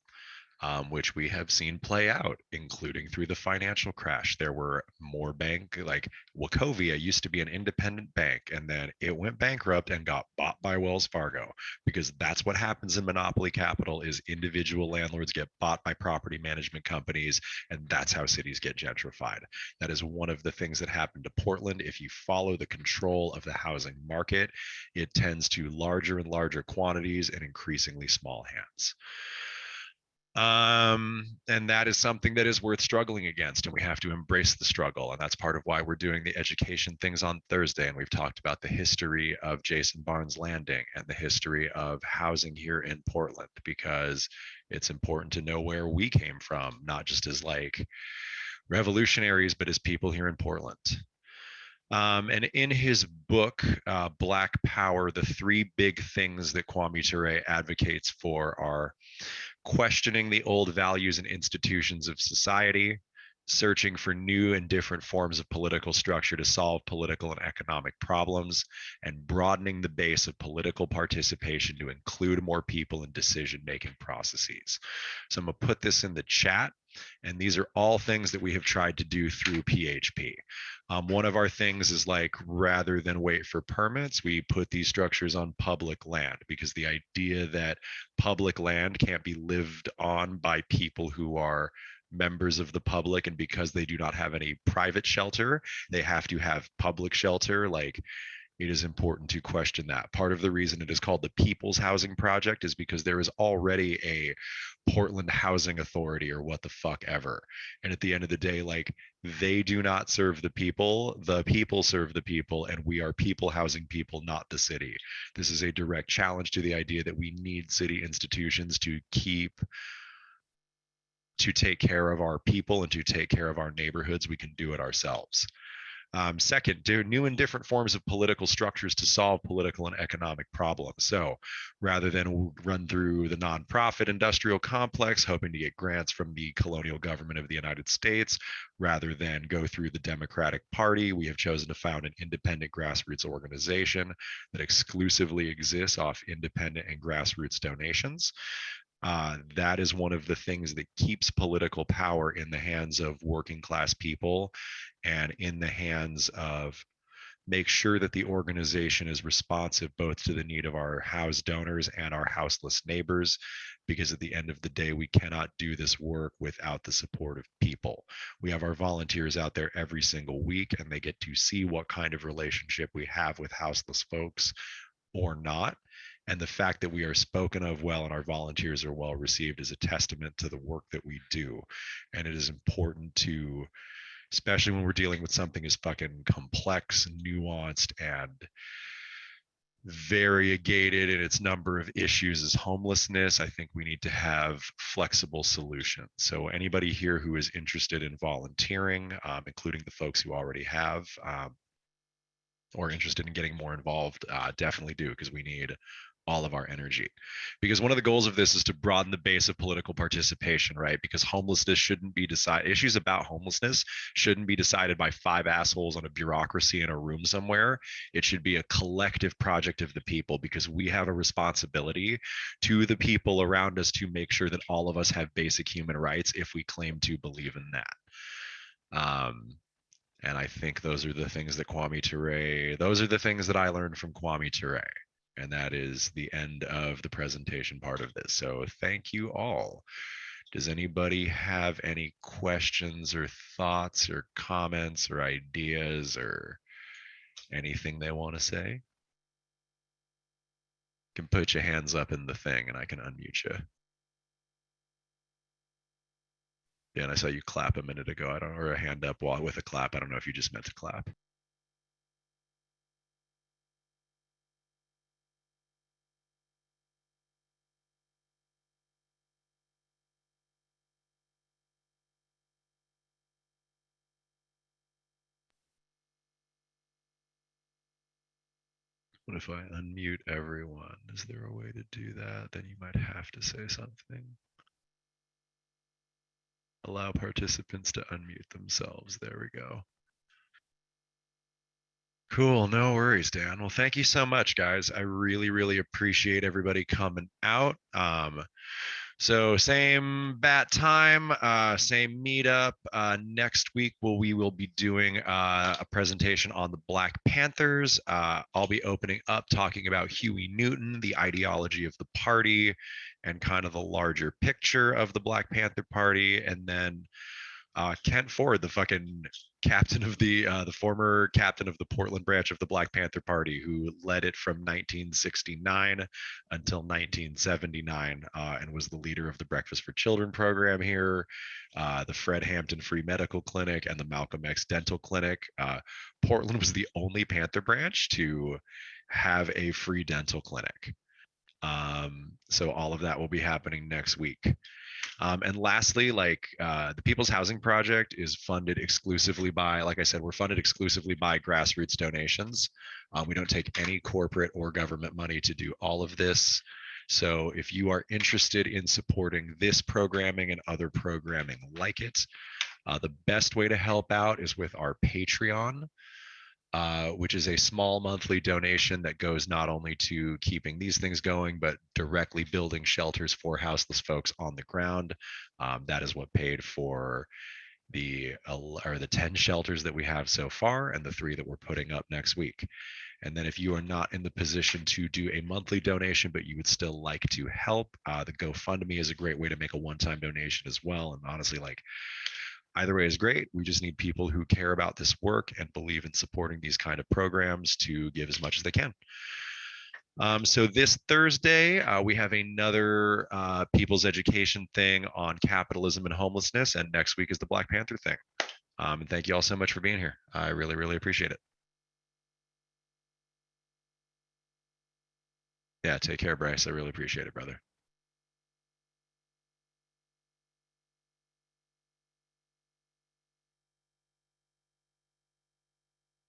Which we have seen play out, including through the financial crash. There were more like Wachovia used to be an independent bank, and then it went bankrupt and got bought by Wells Fargo, because that's what happens in monopoly capital is individual landlords get bought by property management companies, and that's how cities get gentrified. That is one of the things that happened to Portland. If you follow the control of the housing market, it tends to larger and larger quantities and increasingly small hands. And that is something that is worth struggling against, and we have to embrace the struggle. And that's part of why we're doing the education things on Thursday. And we've talked about the history of Jason Barnes Landing and the history of housing here in Portland, because it's important to know where we came from, not just as like revolutionaries, but as people here in Portland. And in his book, Black Power, the 3 big things that Kwame Ture advocates for are questioning the old values and institutions of society, searching for new and different forms of political structure to solve political and economic problems, and broadening the base of political participation to include more people in decision-making processes. So I'm going to put this in the chat, and these are all things that we have tried to do through PHP. One of our things is like, rather than wait for permits, we put these structures on public land, because the idea that public land can't be lived on by people who are members of the public, and because they do not have any private shelter, they have to have public shelter. Like, it is important to question that. Part of the reason it is called the People's Housing Project is because there is already a Portland Housing Authority, or what the fuck ever. And at the end of the day, like, they do not serve the people serve the people, and we are people housing people, not the city. This is a direct challenge to the idea that we need city institutions to take care of our people and to take care of our neighborhoods. We can do it ourselves. Second, do new and different forms of political structures to solve political and economic problems. So rather than run through the nonprofit industrial complex, hoping to get grants from the colonial government of the United States, rather than go through the Democratic Party, we have chosen to found an independent grassroots organization that exclusively exists off independent and grassroots donations. That is one of the things that keeps political power in the hands of working class people, and in the hands of, make sure that the organization is responsive both to the need of our house donors and our houseless neighbors, because at the end of the day, we cannot do this work without the support of people. We have our volunteers out there every single week, and they get to see what kind of relationship we have with houseless folks or not. And the fact that we are spoken of well and our volunteers are well received is a testament to the work that we do. And it is important to, especially when we're dealing with something as fucking complex, nuanced, and variegated in its number of issues as homelessness, I think we need to have flexible solutions. So anybody here who is interested in volunteering, including the folks who already have, or interested in getting more involved, definitely do, because we need all of our energy, because one of the goals of this is to broaden the base of political participation, right? Because homelessness shouldn't be decided, issues about homelessness shouldn't be decided by 5 assholes on a bureaucracy in a room somewhere. It should be a collective project of the people, because we have a responsibility to the people around us to make sure that all of us have basic human rights if we claim to believe in that. And I think those are the things that those are the things that I learned from Kwame Ture. And that is the end of the presentation part of this. So thank you all. Does anybody have any questions or thoughts or comments or ideas or anything they want to say? You can put your hands up in the thing and I can unmute you. Yeah, and I saw you clap a minute ago. Or a hand up while with a clap. I don't know if you just meant to clap. What if I unmute everyone? Is there a way to do that? Then you might have to say something. Allow participants to unmute themselves. There we go. Cool, no worries, Dan. Well, thank you so much, guys. I really, really appreciate everybody coming out. So same bat time, same meetup. Next week, we will be doing a presentation on the Black Panthers. I'll be opening up talking about Huey Newton, the ideology of the party, and kind of the larger picture of the Black Panther Party. And then Kent Ford, the fucking captain of the former captain of the Portland branch of the Black Panther Party, who led it from 1969 until 1979, and was the leader of the Breakfast for Children program here, the Fred Hampton Free Medical Clinic, and the Malcolm X Dental Clinic. Portland was the only Panther branch to have a free dental clinic. So all of that will be happening next week. And lastly, the People's Housing Project is funded exclusively by, like I said, we're funded exclusively by grassroots donations. We don't take any corporate or government money to do all of this. So if you are interested in supporting this programming and other programming like it, the best way to help out is with our Patreon. Which is a small monthly donation that goes not only to keeping these things going, but directly building shelters for houseless folks on the ground. That is what paid for the 10 shelters that we have so far and the 3 that we're putting up next week. And then if you are not in the position to do a monthly donation, but you would still like to help, the GoFundMe is a great way to make a one-time donation as well. And honestly, either way is great. We just need people who care about this work and believe in supporting these kind of programs to give as much as they can. So this Thursday, we have another people's education thing on capitalism and homelessness. And next week is the Black Panther thing. And thank you all so much for being here. I really, really appreciate it. Yeah, take care, Bryce. I really appreciate it, brother.